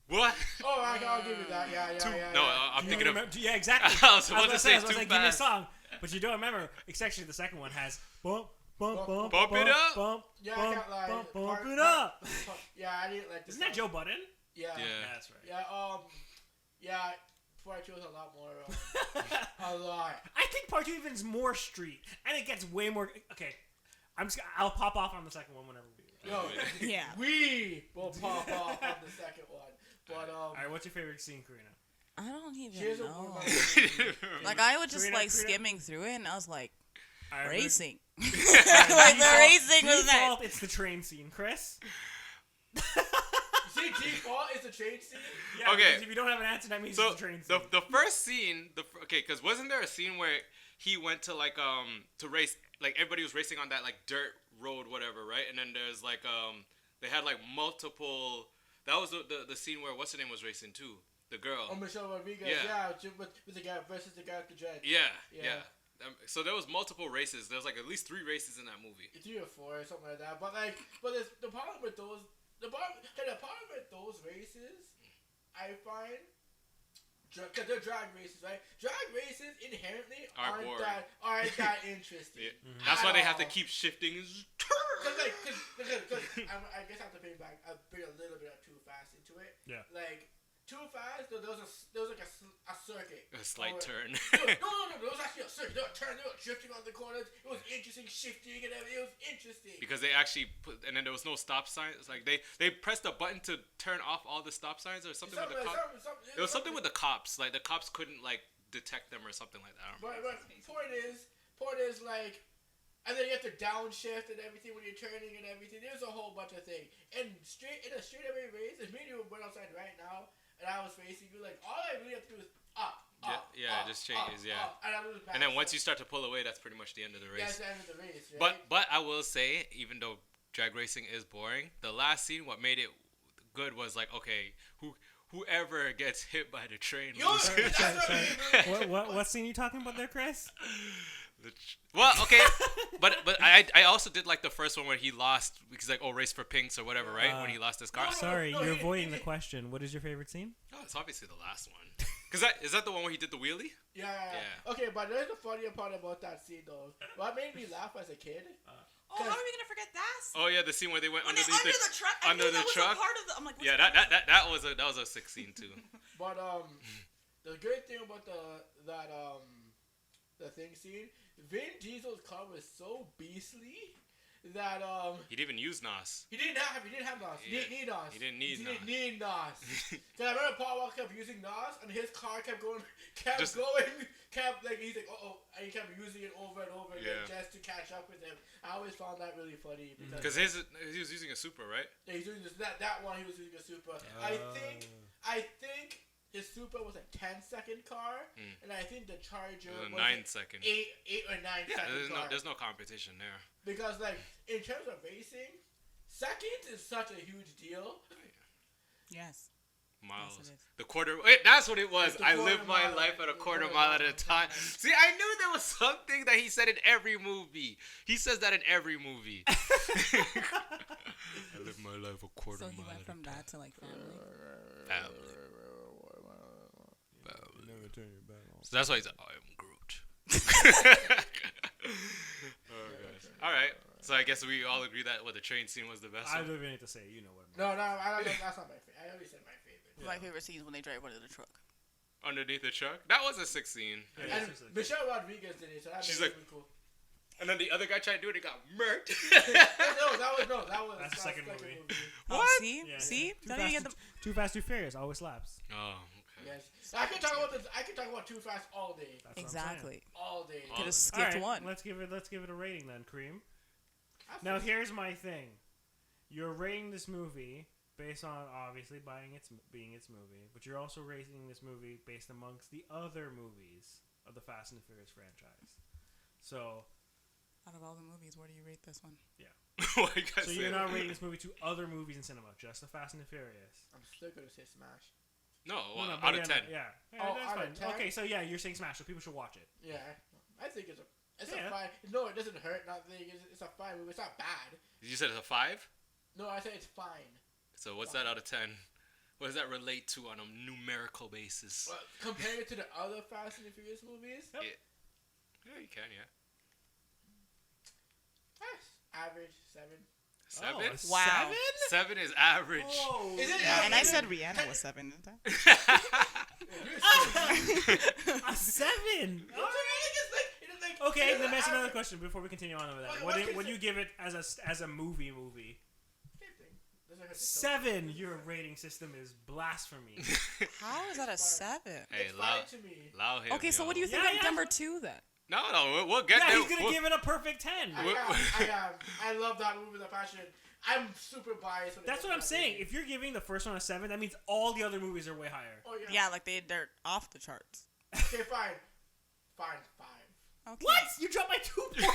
What? Oh, I'll give you that. Yeah. No, I'm thinking of. Yeah, exactly. I was about to say I was like, give me a song, but you don't remember. It's actually the second one has bump it up. Bump I can't lie. bump it up. Yeah, I didn't like this. Isn't that Joe Budden? Yeah, that's right. Yeah. Part 2 was a lot more. A lot. I think Part 2 even is more street, and it gets way more. Okay, I'll pop off on the second one whenever we do. Yeah. We will pop off on the second one. But all right, what's your favorite scene, Karina? I don't even Here's know. a Like I was just Karina. skimming through it, and I was like, Right, racing. Like the racing was nice. Default, it's the train scene, Chris. See, default is the train scene. Yeah, okay. If you don't have an answer, that means So it's the train scene. the first scene, because wasn't there a scene where he went to like to race, like everybody was racing on that like dirt road, whatever, right? And then there's like they had like multiple. That was the scene where what's her name was racing too, the girl. Oh, Michelle Rodriguez. Yeah. With the guy versus the guy with the dread. Yeah. So there was multiple races. There was like at least 3 races in that movie. 3 or 4 or something like that. But the problem with those. The problem with those races, I find, because they're drag races, right? Drag races inherently aren't that interesting. Yeah. That's why they have to keep shifting. Because I guess I have to pay back. I bring a little bit of Too Fast into it. Yeah. Like Too Fast, there was like a circuit. A slight turn. No. There was actually a circuit. They were turning. They were drifting on the corners. It was interesting, shifting and everything. It was interesting. Because they actually put, and then there was no stop signs. Like they pressed a button to turn off all the stop signs or something with the cops. It was something with the cops. Like the cops couldn't like detect them or something like that. But point is like, and then you have to downshift and everything when you're turning and everything. There's a whole bunch of things. And in a straight away race, if me and you went outside right now and I was racing you, like all I really have to do is up. It just changes. And then once you start to pull away, that's pretty much the end of the race. That's the end of the race, right? But I will say, even though drag racing is boring, the last scene, what made it good was like, okay, whoever gets hit by the train. What scene are you talking about there, Chris? Well, okay, but I also did like the first one where he lost because like race for pinks or whatever, right? When he lost his car. Sorry, you're avoiding the question. What is your favorite scene? Oh, it's obviously the last one. Cause is that the one where he did the wheelie? Yeah. Okay, but there's the funnier part about that scene though. What made me laugh as a kid? How are we gonna forget that scene? Oh yeah, the scene where they went under the truck. Under the truck. Part of the, I'm like, yeah, that was a sick scene too. But the good thing about the thing scene, Vin Diesel's car was so beastly that he didn't even use NOS. He didn't have NOS. He didn't need NOS. He didn't need NOS. Cause I remember Paul Walker kept using NOS and his car kept going, he's like, and he kept using it over and over again just to catch up with him. I always found that really funny because he was using a Supra, right? Yeah, he's using that one. He was using a Supra. I think his Supra was a 10-second car, and I think the Charger was a 9-second. 8 or 9 second car. There's no competition there. Because like in terms of racing, seconds is such a huge deal. Yes. Miles. Yes, the quarter. That's what it was. I live my life at a quarter mile at a time. See, I knew there was something that he said in every movie. He says that in every movie. I live my life a quarter mile. So he went from that to like family. So that's why he's like, I am Groot. All right. So I guess we all agree that the train scene was the best. I don't even need to say. You know what? No, I don't. That's not my favorite. I already said my favorite. My favorite scene is when they drive under the truck. Underneath the truck? That was a sick scene. Yeah, and Michelle Rodriguez did it, so that She's made like, it cool. And then the other guy tried to do it, he got murked. That's the second movie. What? See? Yeah. See? Too Fast, Too Furious always slaps. Oh, okay. Yes. I can talk about this. I can talk about Too Fast all day. That's what I'm saying. Exactly. All day. Could have All skipped right, one. Let's give it a rating then, Kareem. I Now feel- here's my thing. You're rating this movie based on obviously being its movie, but you're also rating this movie based amongst the other movies of the Fast and the Furious franchise. So Out of all the movies, where do you rate this one? Why you guys so say you're that? not rating this movie to other movies in cinema, just the Fast and the Furious. I'm still gonna say Smash. No, No, no, out but of 10. Yeah. Oh, that's out fine. of 10? Okay, so yeah, you're saying Smash, so people should watch it. Yeah, I think it's Yeah. a fine. No, it doesn't hurt. Nothing. It's a fine movie. It's not bad. You said it's a 5? No, I say it's fine. So what's that out of 10? What does that relate to on a numerical basis? Well, compared to the other Fast and the Furious movies, Yep. Yeah, you can, yeah. average 7. 7? Oh, a Wow. 7 is average. Oh, Is it Yeah, and I average? said Rihanna was 7, didn't I? a 7. Okay, then that's another question before we continue on with that. What do you give it as a movie? 7. Your rating system is blasphemy. How is that a 7? Hey, It's allow fine to me. him. Okay, so what do you think Yeah, of yeah. number 2 then? No, we'll get Yeah, there. he's gonna give it a perfect 10. I love that movie with a passion. I'm super biased. When it That's comes what I'm to that saying. movie. If you're giving the first one a 7, that means all the other movies are way higher. Oh yeah. Yeah, like they're off the charts. Okay, fine. 5. Okay. What? You dropped my 2 points?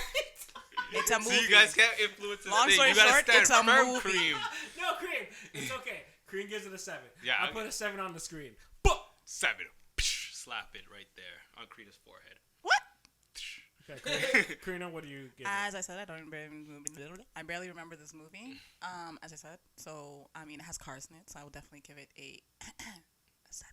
It's a So movie. you guys can't influence this Long thing. story You gotta short, stand it's a firm, movie. Cream. No, Cream. It's okay. Cream gives it a 7. Yeah, I'll okay. put a 7 on the screen. 7. Psh, slap it right there on Creed's forehead. What? Okay, Karina, what do you give it? As I said, I barely remember this movie. As I said, so I mean, it has cars in it, so I will definitely give it a 7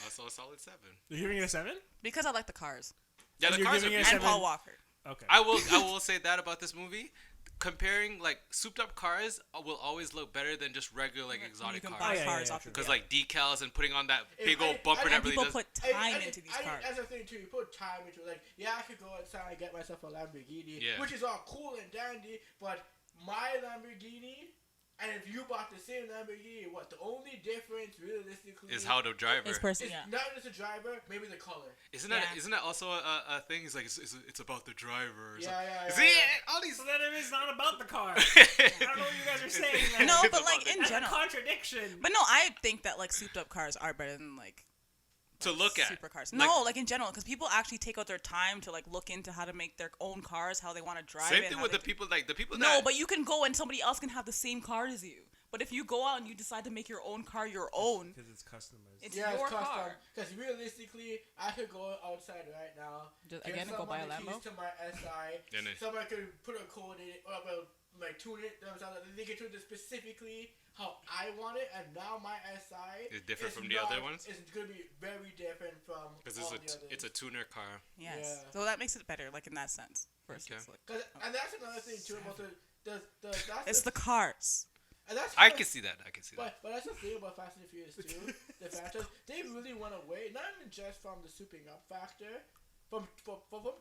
Also a solid 7. You're giving it a 7? because I like the cars Yeah, And the you're cars are giving it a beautiful. and 7? Paul Walker. Okay. I will say that about this movie. Comparing like souped up cars will always look better than just regular like You exotic can cars. buy Oh, yeah, cars yeah, off true. the Because like decals and putting on that big old I- bumper I- that and really people does. put time into these cars. That's the thing too. You put time into it. Like, yeah, I could go outside and get myself a Lamborghini, Yeah. which is all cool and dandy. But my Lamborghini, and if you bought the same Lamborghini, what the only difference realistically Is how the driver. This person, is yeah. not just the driver, maybe the color. Isn't that Yeah. isn't that also a thing? It's like it's about the driver. Or Yeah, something. yeah, See, yeah. all these. So then it is not about the car. I don't know what you guys are saying. man. No, It's but about like the- in That's a general. contradiction. But no, I think that like souped up cars are better than like To look at. supercars. Like- No, like in general, because people actually take out their time to like look into how to make their own cars, how they want to drive Same it. thing how with they the people like the people No, that. but you can go and somebody else can have the same car as you. But if you go out and you decide to make your own car your own, Because it's customers. it's Yeah, your it's custom. car. Because realistically, I could go outside right now. Just, give again, go buy a someone the Lambo. keys to my SI. Then it- Someone could put a code in it, or well, like tune it themselves. They can tune it specifically how I want it, and now my SI Is different is from the not- other ones? It's gonna be very different from Because all the it's a others. tuner car. Yes. Yeah. So that makes it better, like in that sense. Versus Okay. like, And that's another thing too about it's the cars. and that's I how- can see that. I can see that. But that's the thing about Fast and the Furious 2, the franchise, they really went away, not even just from the souping up factor, from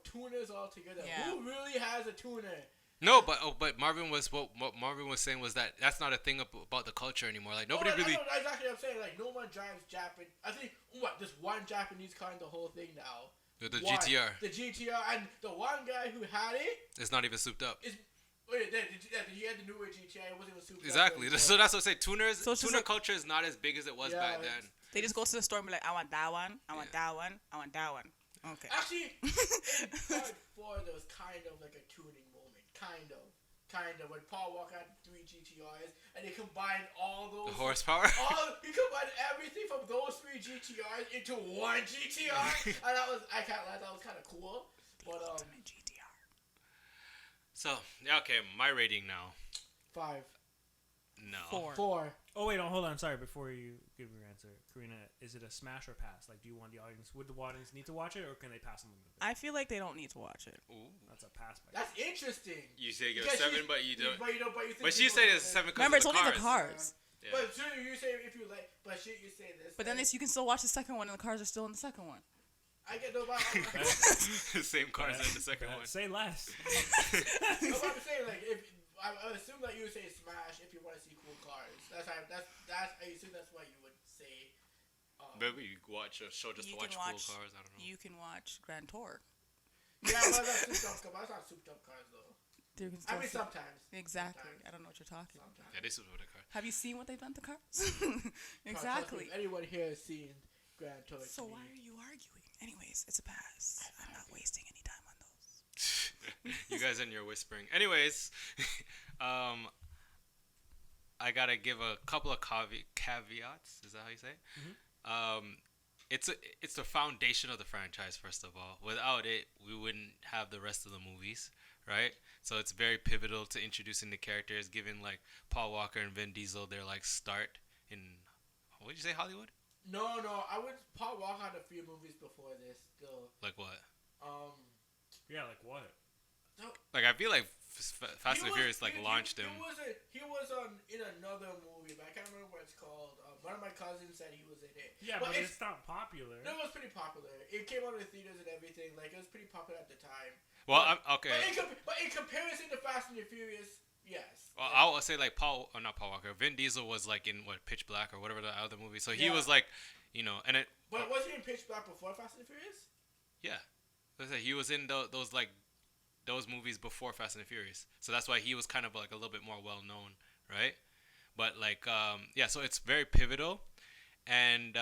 tuners altogether. Yeah. Who really has a tuner? No, but Marvin was what Marvin was saying was that that's not a thing about the culture anymore. Like nobody I really. know exactly what I'm saying. Like, no one drives Japanese. I think, just one Japanese car in the whole thing now. The One. GTR The GTR, and the one guy who had it is not even souped up. is. Wait, he had the newer GTR. It wasn't even super. Exactly. So that's what I say. Tuners, So it's just tuner like- culture is not as big as it was Yeah, back it's- then. They just go to the store and be like, I want that one, I want Yeah. that one, I want that one. Okay. Actually, in part 4, there was kind of like a tuning moment. Kind of. When Paul Walker had 3 GTRs, and he combined all those. The horsepower. He combined everything from those 3 GTRs into one GTR, and I can't lie, that was kind of cool. But Ultimate GTR. So yeah, okay. My rating now. 5, No. 4. Oh wait, hold on. Sorry, before you give your answer, Karina, is it a smash or pass? Like, do you want the audience? Would the audience need to watch it, or can they pass on the movie? I feel like they don't need to watch it. Ooh. That's a pass. By That's interesting. You say you're Because 7, she- but you don't. But you think But she people said don't it's say- 7 because Remember, of it's the only cars. the cars. Yeah. But so you say if you like, but shit, you say this. But then you can still watch the second one, and the cars are still in the second one. I get no. But Same cars as the second one. Say less. I'm saying like if I assume that you would say Smash if you want to see cool cars. I assume that's what you would say. Maybe you watch a show just You to watch can cool watch- cars. I don't know. You can watch Grand Tour. Yeah, but that's souped up cars. That's not souped up cars though. You can I still mean, see- sometimes. Exactly. Sometimes. I don't know what you're talking about. Sometimes. Yeah, this is what a car. Have you seen what they've done to cars? Trust me, Exactly. if anyone here has seen Grand Tour. So why are you arguing? Anyways, it's a pass. I'm not wasting any time on those. You guys and your whispering. Anyways, I gotta give a couple of caveats. Is that how you say it? It's the foundation of the franchise. First of all, without it, we wouldn't have the rest of the movies, right? So it's very pivotal to introducing the characters, giving like Paul Walker and Vin Diesel their like start in. What did you say, Hollywood? No. Paul Walker had a few movies before this. Still. Like what? Yeah, like what? Like I feel like Fast and He was- Furious like he- launched him. He was in another movie, but I can't remember what it's called. One of my cousins said he was in it. Yeah, but it's not popular. No, it was pretty popular. It came out in the theaters and everything. Like it was pretty popular at the time. Well, But- I'm okay. But in comparison to Fast and the Furious, yes. Well, I would say like not Paul Walker. Vin Diesel was like in what Pitch Black or whatever the other movie. So he Yeah. was like, and it. But was he in Pitch Black before Fast and the Furious? Yeah, like I said, he was in those movies before Fast and the Furious. So that's why he was kind of like a little bit more well known, right? But like yeah, so it's very pivotal, and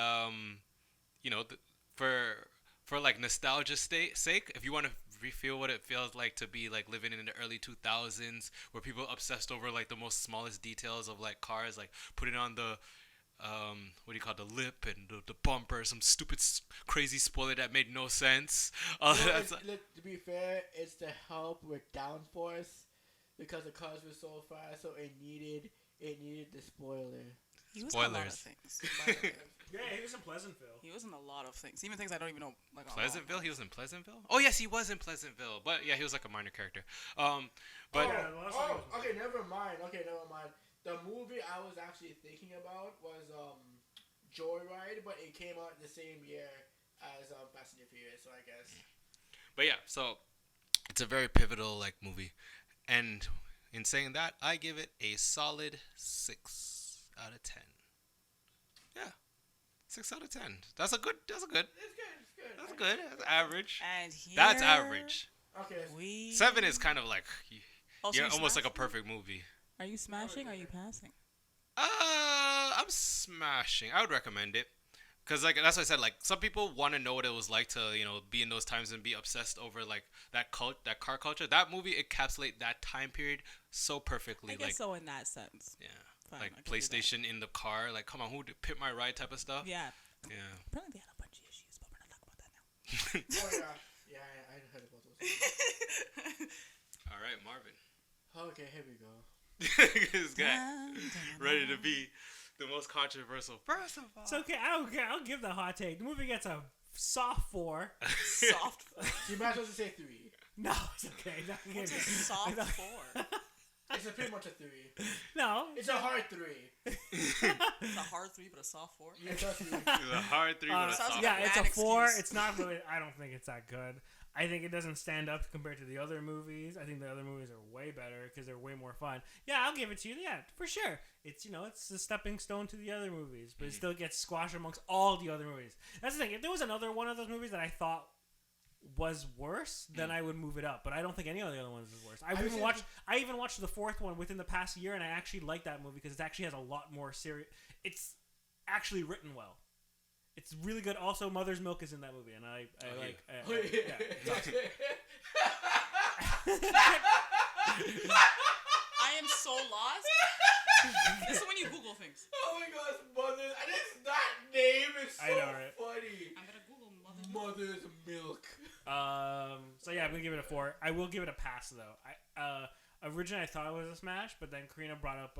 for like nostalgia's sake, if you want to feel what it feels like to be like living in the early 2000s where people obsessed over like the most smallest details of like cars, like putting on the what do you call it, the lip and the bumper, some stupid crazy spoiler that made no sense. To be fair, it's to help with downforce because the cars were so fast, so it needed the spoiler. He was in a lot of Spoilers. things. by the way. Yeah, he was in Pleasantville. He was in a lot of things, even things I don't even know. Like Pleasantville? He was in Pleasantville? Oh, yes, he was in Pleasantville. But, yeah, he was like a minor character. But Yeah, the last one was- okay, never mind. The movie I was actually thinking about was Joyride, but it came out the same year as Fast and the Furious, so I guess. But, yeah, so it's a very pivotal, like, movie. And in saying that, I give it a solid 6 out of 10. Yeah. 6 out of 10. That's good. It's good. That's good. That's average. And here That's average. Okay. 7 is kind of like, Oh, so you're you almost like a smashing? perfect movie. Are you smashing? Or are you passing? I'm smashing. I would recommend it. Cause like that's what I said. Like some people want to know what it was like to be in those times and be obsessed over like that car culture. That movie encapsulates that time period so perfectly. I guess like so in that sense. yeah, Fine, like I can do that. PlayStation in the car. Like come on, who did Pit My Ride type of stuff. Yeah. Yeah. Apparently they had a bunch of issues, but we're not talking about that now. Oh yeah, I heard about those. All right, Marvin. Okay, here we go. This guy ready to be the most controversial. First of all, It's okay. I'll give the hot take. The movie gets a soft 4. Soft 4. You might as well just say 3. No, it's okay. No, What's a soft 4? It's pretty much a 3. No. It's a hard 3. It's a hard 3, but a soft 4. Yeah, trust me. it's a hard 3 with a sounds soft. Yeah, like it's a bad 4. excuse. It's not really. I don't think it's that good. I think it doesn't stand up compared to the other movies. I think the other movies are way better because they're way more fun. Yeah, I'll give it to you. Yeah, for sure. It's it's a stepping stone to the other movies, but it still gets squashed amongst all the other movies. That's the thing. If there was another one of those movies that I thought was worse, then I would move it up. But I don't think any of the other ones is worse. I even watched the fourth one within the past year, and I actually like that movie because it actually has a lot more serious. It's actually written well. It's really good. Also, Mother's Milk is in that movie, and I like. Yeah, it's awesome. I am so lost. This is when you Google things. Oh my gosh, Mother. And that name is so I know, right? funny. I'm gonna Google Mother's Mother's Milk. So yeah, I'm gonna give it a 4. I will give it a pass though. Originally I thought it was a smash, but then Karina brought up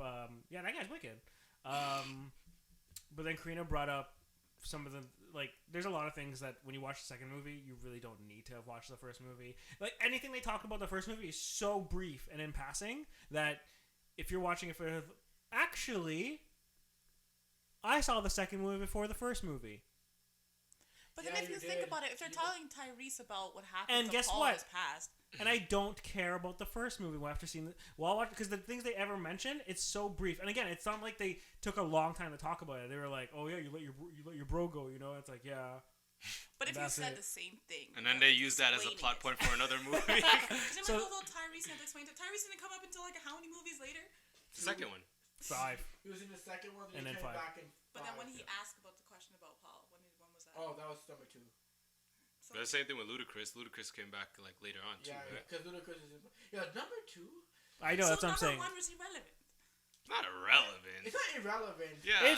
yeah, that guy's wicked. But then Karina brought up some of the there's a lot of things that when you watch the second movie you really don't need to have watched the first movie. Like anything they talk about the first movie is so brief and in passing that if you're watching it for actually I saw the second movie before the first movie. But then Yeah, if you you think did. about it, if they're You telling Tyrese about what happened And to guess Paul what? in his past, And I don't care about the first movie after seeing it. Well, because the things they ever mention, it's so brief. And again, it's not like they took a long time to talk about it. They were like, "Oh yeah, you let your bro go," you know? It's like, yeah. But if you said the same thing, and then they use that as a plot point for another movie. So Tyrese had to explain it. Tyrese didn't come up until like how many movies later? The second one. 5. He was in the second one, and then 5. Back in but 5. then when he asked about the question about Paul, when was that? Oh, that was number 2. So the same thing with Ludacris. Ludacris came back like later on too. Yeah, right? because Ludacris is number 2. I know, that's what I'm saying. Number 1 was irrelevant. Not irrelevant. It's not irrelevant. Yeah. It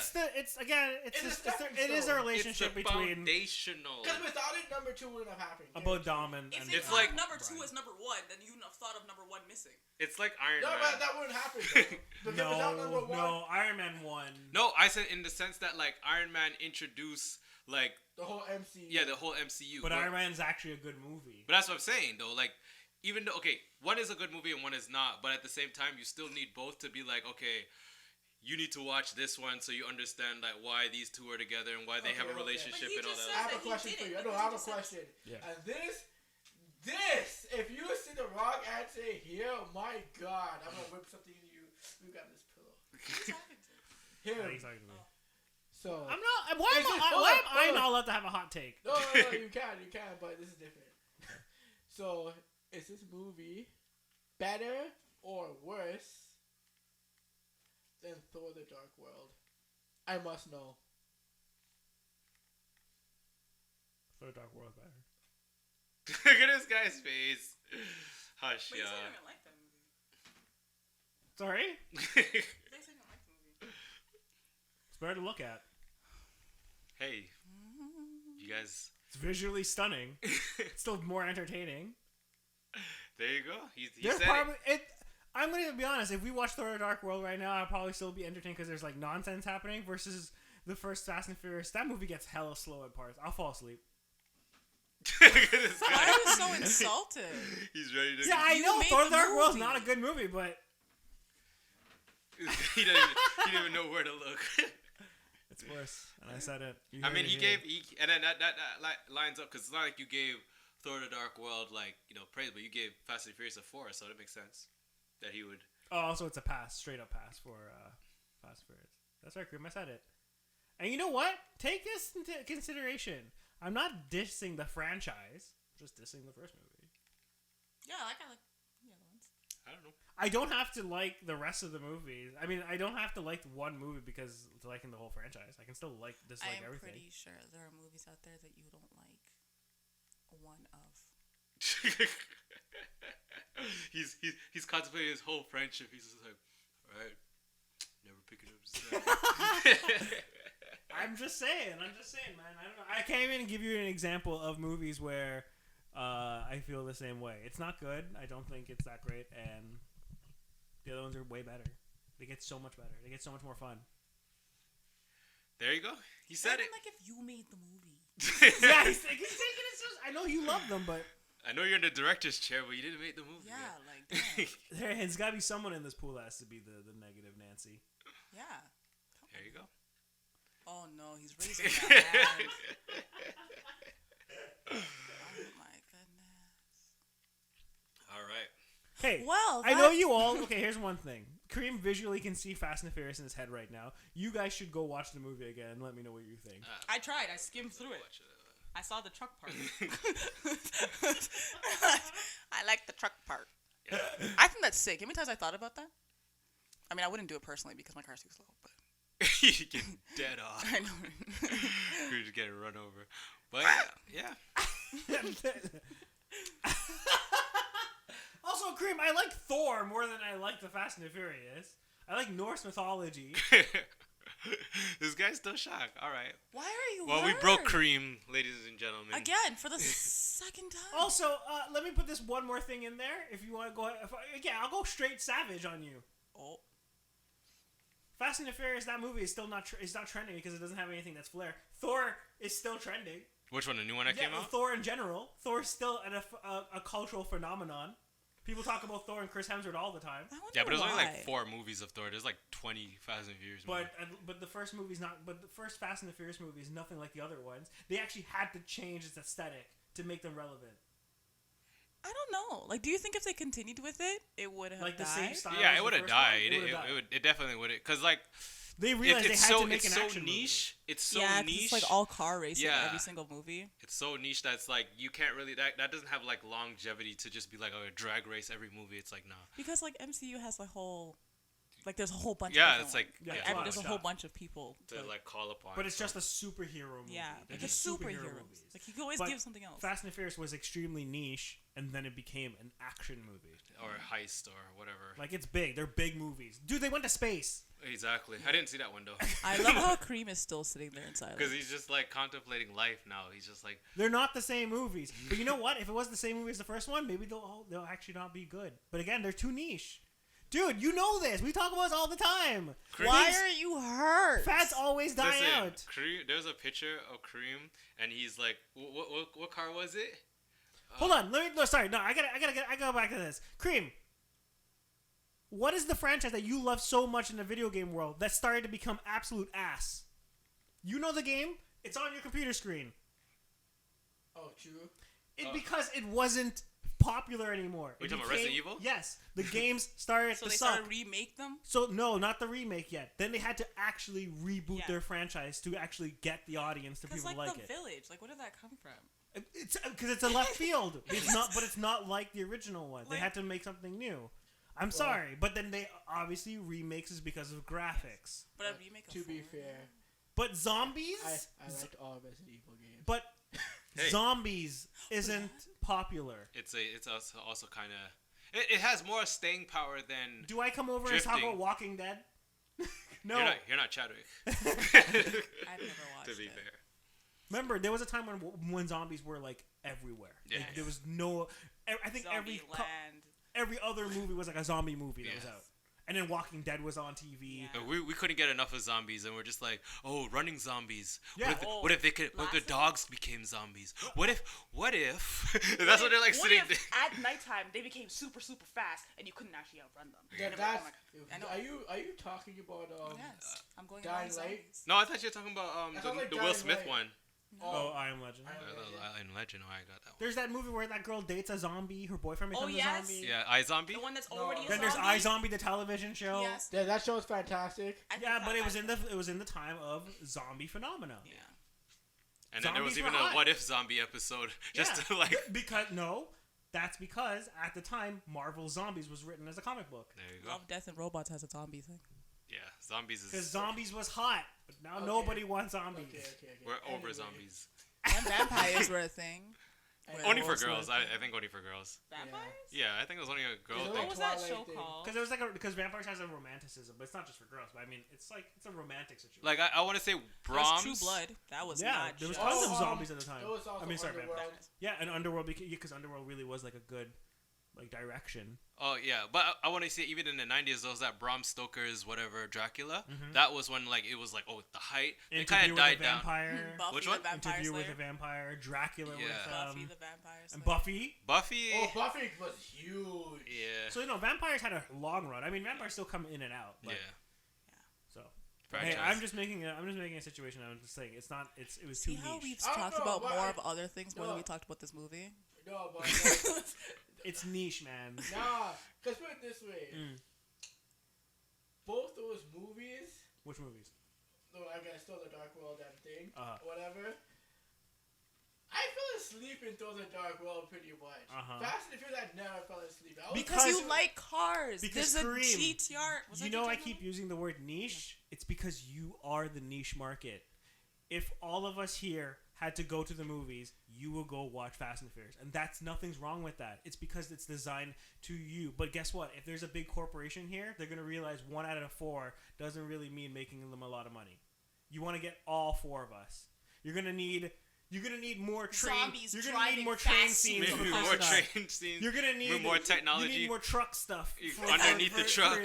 is a relationship it's between foundational. Because without it, number 2 wouldn't have happened. about Dom and If it's it's like number 2 is number 1, then you would have thought of number 1 missing. It's like Iron No, Man. but that wouldn't happen. Though. Because without number 1, no, Iron Man 1. No, I said in the sense that like Iron Man introduced like the whole MCU. yeah, the whole MCU. But Iron Man's actually a good movie. But that's what I'm saying though. Like even though one is a good movie and one is not, but at the same time you still need both to be like, okay, you need to watch this one so you understand like why these two are together and why they have a relationship and all that. I have a question for you. I have a question. Yeah. And this, if you see the wrong answer here, my God, I'm gonna whip something in you. We got this pillow. Who's talking to? Him. He's talking to me. So I'm not. Why am I not allowed to have a hot take? No, you can, but this is different. So, is this movie better or worse than Thor: The Dark World? I must know. Thor: Dark World better. Look at this guy's face. Hush, But you yeah. said you didn't like that movie. Sorry? You guys said you didn't like the movie. It's better to look at. Hey, you guys. It's visually stunning. It's still more entertaining. There you go. He There's said probably it. I'm gonna be honest. If we watch Thor: The Dark World right now, I'll probably still be entertained because there's like nonsense happening. Versus the first Fast and Furious, that movie gets hella slow at parts. I'll fall asleep. Look at this guy. Why are you so insulted? He's ready to. Yeah, I You know made Thor: the The Dark World's movie. not a good movie, but he didn't even know where to look. it's worse. And I said it. You I heard mean, it he here. gave, and then that lines up because it's not like you gave Thor: The Dark World praise, but you gave Fast and Furious a 4, so that makes sense that he would. Oh, also it's a pass, straight up pass for Fast and Furious. That's right, Grim. I said it. And you know what? Take this into consideration. I'm not dissing the franchise. I'm just dissing the first movie. Yeah, I like the other ones. I don't know. I don't have to like the rest of the movies. I mean, I don't have to like one movie because to liking the whole franchise. I can still dislike I'm everything. pretty sure there are movies out there that you don't like one of. he's contemplating his whole friendship. He's just like, all right, never picking up his I'm just saying, man. I don't know. I can't even give you an example of movies where I feel the same way. It's not good. I don't think it's that great, and the other ones are way better. They get so much better. They get so much more fun. There you go. He said it. Like if you made the movie. Yeah, he's taking it so. I know you love them, but I know you're in the director's chair, but you didn't make the movie. Yeah, yet. like damn. there's got to be someone in this pool that has to be the negative Nancy. Yeah. There you go. Oh no, he's raising that hand. Oh my goodness. All right. Hey, Well, I know you all. Okay, here's one thing. Kareem visually can see Fast and Furious in his head right now. You guys should go watch the movie again and let me know what you think. I tried. I skimmed through it. I saw the truck part. I like the truck part. Yeah. I think that's sick. How many times I thought about that? I mean, I wouldn't do it personally because my car's too slow, but You get dead off. I know. You're just getting run over. But yeah. Also, Kareem, I like Thor more than I like the Fast and the Furious. I like Norse mythology. This guy's still shocked. All right. Why are you? Well, we broke Kareem, ladies and gentlemen. again for the second time. Also, let me put this one more thing in there. If you want to go, again, I'll go straight savage on you. Oh. Fast and the Furious, that movie is still not is not trending because it doesn't have anything that's flair. Thor is still trending. Which one? The new one that came out? Thor in general. Thor's still a cultural phenomenon. People talk about Thor and Chris Hemsworth all the time. Yeah, but there's only like 4 movies of Thor. There's like 20 Fast and Furious movies. But the first movie's not. But the first Fast and the Furious movie is nothing like the other ones. They actually had to change its aesthetic to make them relevant. I don't know. Like, do you think if they continued with it, it would have Like the died? same style. Yeah, as it the would have first one? died. It would've died. It definitely would. Cause like They realized it's they had so to make it's an so action niche. It's so yeah, 'cause niche. it's like all car racing Yeah. every single movie. It's so niche that's like you can't really that doesn't have like longevity to just be like a drag race every movie. It's like nah. Because like MCU has like whole, like there's a whole bunch. Yeah, of it's different Yeah, ones. it's a lot there's of a whole stuff. bunch of people. To like call upon. But it's so. just a superhero movie. Yeah, They're like a just superheroes. movies. Like you can always But give something else. Fast and Furious was extremely niche, and then it became an action movie. or heist or whatever. Like it's big. They're big movies. Dude, they went to space. Exactly. I didn't see that window. I love how Cream is still sitting there in silence. Because he's just like contemplating life now. He's just like, They're not the same movies. But you know what? If it was the same movie as the first one, maybe they'll actually not be good. But again, they're too niche. Dude, you know this. We talk about this all the time. Why are you hurt? Fats always die listen, out. There's a picture of Kareem, and he's like, what car was it? Hold on. Sorry. No, I gotta go back to this. Cream. What is the franchise that you love so much in the video game world that started to become absolute ass? You know the game. It's on your computer screen. Oh, true. Because it wasn't popular anymore. We It talking about became- Resident Evil? Yes. The games started So to they suck. started to remake them. So no, not the remake yet. Then they had to actually reboot Yeah. their franchise to actually get the audience to Because people like like the it. Village, like where did that come from? It's because it's a left field. It's not, but it's not like the original one. They Like- had to make something new. I'm sorry, but then they obviously remakes is because of graphics. But a remake of To be 4? fair, But zombies, I liked all Resident Evil games. but Hey. zombies isn't popular. It's also kind of it has more staying power than. Do I come over and talk Drifting. about Walking Dead? No. You're not Chadwick. I've never watched to be it. fair. Remember, there was a time when zombies were like everywhere. Yeah. Like, there was no. I think Zombie Land. every other movie was like a zombie movie that was Yeah. out. And then Walking Dead was on TV. Yeah. We couldn't get enough of zombies, and we're just like, oh, running zombies. Yeah. What if they could? What if the Last dogs became zombies? What if? That's what they're like What sitting. if at nighttime they became super fast and you couldn't actually outrun them? Yeah, And that's, I know. are you talking about Yes, I'm going Dying around Light? zombies. No, I thought you were talking about That sounds like the Will Dying Smith Light. one. Oh, I Am Legend. In Legend, oh, I got that one. There's that movie where that girl dates a zombie. Her boyfriend Oh, becomes yes. a zombie. Yeah, iZombie. The one that's No. already a Then zombie. there's iZombie, the television show. Yes. Yeah, that show's fantastic. I think Yeah, that but it was might- in the time of zombie phenomena. Yeah. And then there was Zombies even were a hot. What If zombie episode, just Yeah. to like. That's because at the time Marvel Zombies was written as a comic book. There you go. Love, Death, and Robots has a zombie thing. Yeah, zombies Because is. zombies was hot, but now Okay. nobody wants zombies. Okay. We're over Anyway. zombies. And vampires were a thing. And Only for also- girls. I think only for girls. Vampires? Yeah, I think it was only a girl Is it What thing. was that Twilight show thing. called? Because it was because vampires has a romanticism, but it's not just for girls. But I mean, it's a romantic situation. Like I want to say That Brahms. was True Blood. That was yeah, not there was just- tons of Oh, zombies at the time. It was also I mean, sorry, Underworld. vampires. Yeah, and Underworld because Underworld really was like a good like direction. Oh yeah, but I want to say even in the 90s, there was that Bram Stoker's whatever Dracula. Mhm. That was when like it was like the height. It Interview kind of with a died down. vampire. Buffy Which the one? Vampire Interview with Slayer. a vampire. Dracula Yeah. with Buffy the Vampire Slayer. and Buffy. Buffy. Oh, Buffy was huge. Yeah. So vampires had a long run. I mean, vampires still come in and out. But, Yeah. So Franchise. hey, I'm just making a situation. I'm just saying it's not. It was too See how niche. we've I don't talked know, about but more I- of other things more than No. we talked about this movie? No, but It's niche, man. nah. Cause put it this way, Mm. both those movies. Which movies? No, I guess still the Dark World and thing, Uh-huh. whatever. I fell asleep in Through the Dark World pretty much. Uh-huh. Fast and Furious, I never fell asleep. I was Because- Because you like cars. because There's a Kareem, GTR. Was You that know, I GTR keep movie? using the word niche. It's because you are the niche market. If all of us here had to go to the movies, you will go watch Fast and Furious, and nothing's wrong with that. It's because it's designed to you. But guess what? If there's a big corporation here, they're gonna realize 1 out of 4 doesn't really mean making them a lot of money. You want to get all 4 of us. You're gonna need more train. Zombies You're gonna need driving more train fast scenes. Maybe for more Chris and I. train scenes. You're gonna need more You technology. need more truck stuff Underneath the truck.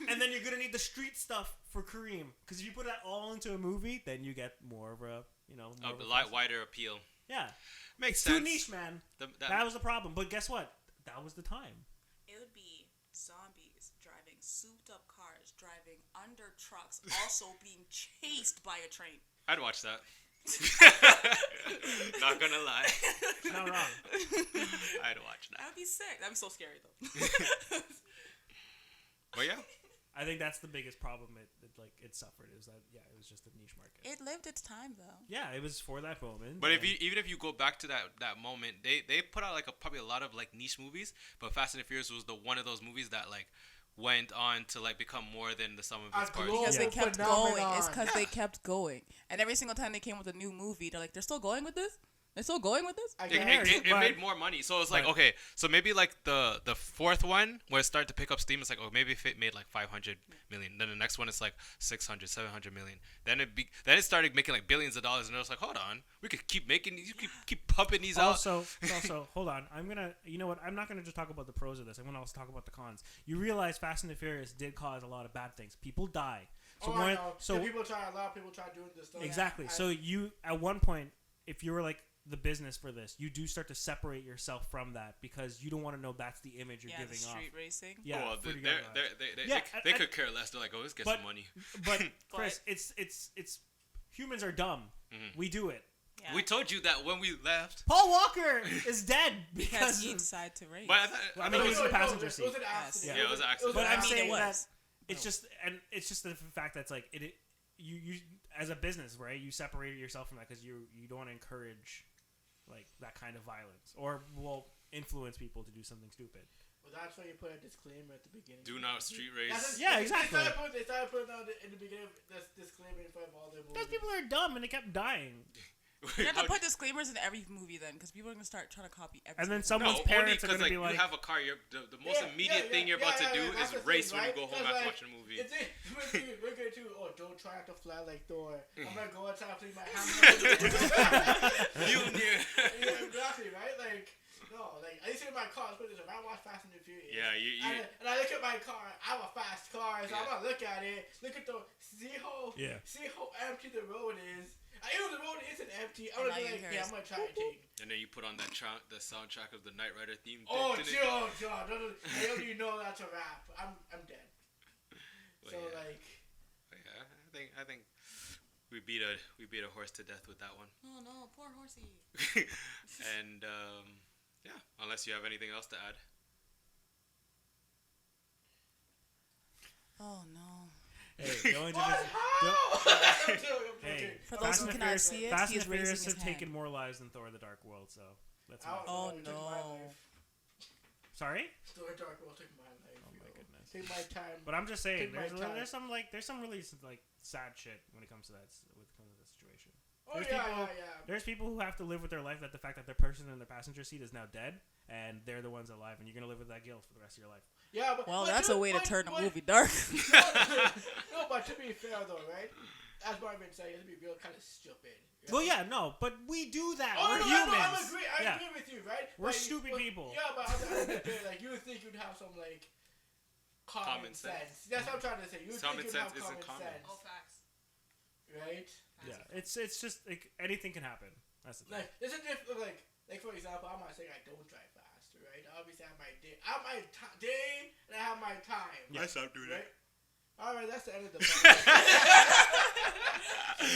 and then you're gonna need the street stuff for Kareem. Because if you put that all into a movie, then you get more of a more A of a light, fast- wider appeal. Yeah, Makes it's sense. too niche, man. That- That was the problem. But guess what? That was the time. It would be zombies driving souped up cars, driving under trucks, also being chased by a train. I'd watch that. Not gonna lie. It's not wrong. I'd watch that. That'd be sick. That'd be so scary though. But yeah. I think that's the biggest problem it suffered is that it was just a niche market. It lived its time though. Yeah, it was for that moment. But even if you go back to that moment, they put out probably a lot of niche movies, but Fast and the Furious was one of those movies that went on to become more than the sum of its parts. Because they kept phenomenon. going. It's because they kept going. And every single time they came with a new movie, they're like, they're still going with this? They're still going with this? It made more money, so it's okay. So maybe the fourth one where it started to pick up steam, it's maybe if it made 500 million, then the next one is 600, 700 million. Then it started making billions of dollars, and it was hold on, we could keep making these, keep pumping these out. Also, hold on. You know what? I'm not gonna just talk about the pros of this. I'm gonna also talk about the cons. You realize Fast and the Furious did cause a lot of bad things. People die. So a lot of people try doing this stuff. Exactly. So you at one point, if you were the business for this, you do start to separate yourself from that because you don't want to know that's the image you're giving off. Street racing. Yeah, they could care less. They're let's get some money. But Chris, it's humans are dumb. Mm-hmm. We do it. Yeah. We told you that when we left. Paul Walker is dead because he decided to race. But I mean, he was in the passenger seat. It was an accident. Yeah, it was an accident. But I'm it saying was. that it's just the fact that you as a business, right? You separated yourself from that because you don't want to encourage that kind of violence or will influence people to do something stupid. Well, that's why you put a disclaimer at the beginning. Do not street race. Exactly. They started putting out in the beginning this disclaimer in front of all their movies. Those people are dumb and they kept dying. You have to put disclaimers in every movie then, because people are gonna start trying to copy everything. And then someone's parents are gonna be you have a car. The most immediate thing you're about to do is race when you go home after watching a movie. We're going to don't try not to fly like Thor. I'm gonna go outside and play my hammer. You knew. Yeah, exactly, right? I used to in my car. If I watch Fast and the Furious. Yeah, and I look at my car. I have a fast car, so I'm gonna look at it. Look at see how empty the road is. Even the road isn't empty. I'm gonna be I'm gonna try and take. And then you put on the soundtrack of the Knight Rider theme. Oh, John, I don't even know that's a rap. I'm dead. Well, I think we beat a horse to death with that one. Oh no, poor horsey. And unless you have anything else to add. Oh no. Hey, go into this. Hey, for those who cannot see it, Fast he and is the Furious raising his have hand. taken more lives than Thor: The Dark World, so that's. Oh no. Sorry? Thor: The Dark World took my life. Oh my goodness. Take my time. But I'm just saying, Take my there's some really sad shit when it comes to that situation. Oh There's people who have to live with their life that the fact that the person in the passenger seat is now dead and they're the ones alive, and you're gonna live with that guilt for the rest of your life. Yeah, but that's a way to turn a movie dark. No, but to be fair though, right? As Marvin said, you have to be real kind of stupid. Right? Well, yeah, no, but we do that. Oh, We're no, humans. I agree with you, right? We're but stupid people. Yeah, but you would think you'd have some common sense. That's what I'm trying to say. You would common think you'd sense have isn't common common. sense. Oh, facts. Right? Yeah, it's just anything can happen. That's the thing. There's a difference. For example, I'm not saying I don't drive fast, right? Obviously, I have my day. I have my day, and I have my time. Yeah, I stopped doing right? it. All right, that's the end of the podcast.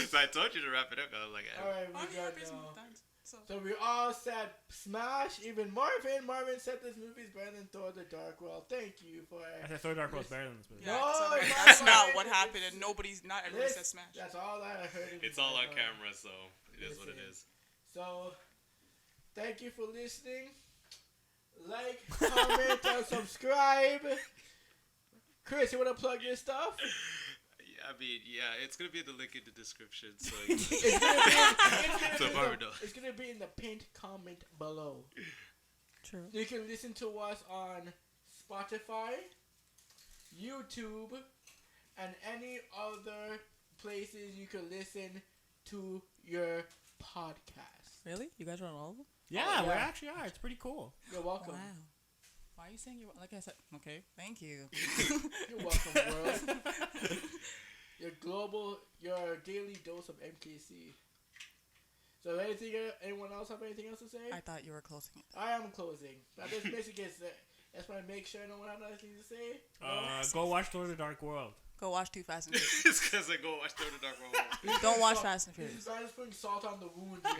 So I told you to wrap it up. I was like, all right, we got now. So we all said smash. Even Marvin said this movie's better than Thor: The Dark World. Thank you for. I said Thor: Dark World's better than this movie. Yeah, No, that's not what happened, and not everybody said smash. That's all I heard. it's all on camera, so it is what it is. So, thank you for listening. Like, comment, and subscribe. Chris, you want to plug your stuff? It's gonna be the link in the description. So it's gonna be in the pinned comment below. True. You can listen to us on Spotify, YouTube, and any other places you can listen to your podcast. Really? You guys are on all of them? Yeah, we actually are. It's pretty cool. You're welcome. Wow. Why are you saying you're like I said? Okay, thank you. You're welcome, world. Your daily dose of MKC. So, anyone else have anything else to say? I thought you were closing it. I am closing. I just basically just want to make sure no one has anything to say. Go watch Thor: The Dark World. Go watch Too Fast and Furious. It's because I go watch Throw the Dark World. Don't watch Fast and Furious. This guy's putting salt on the wound, man.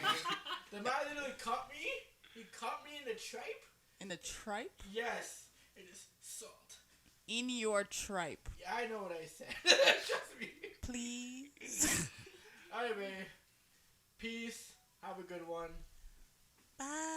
The man literally cut me. He cut me in the tripe. In the tripe? Yes. It is salt. In your tripe. Yeah, I know what I said. Trust me. Please. Anyway, peace. Have a good one. Bye.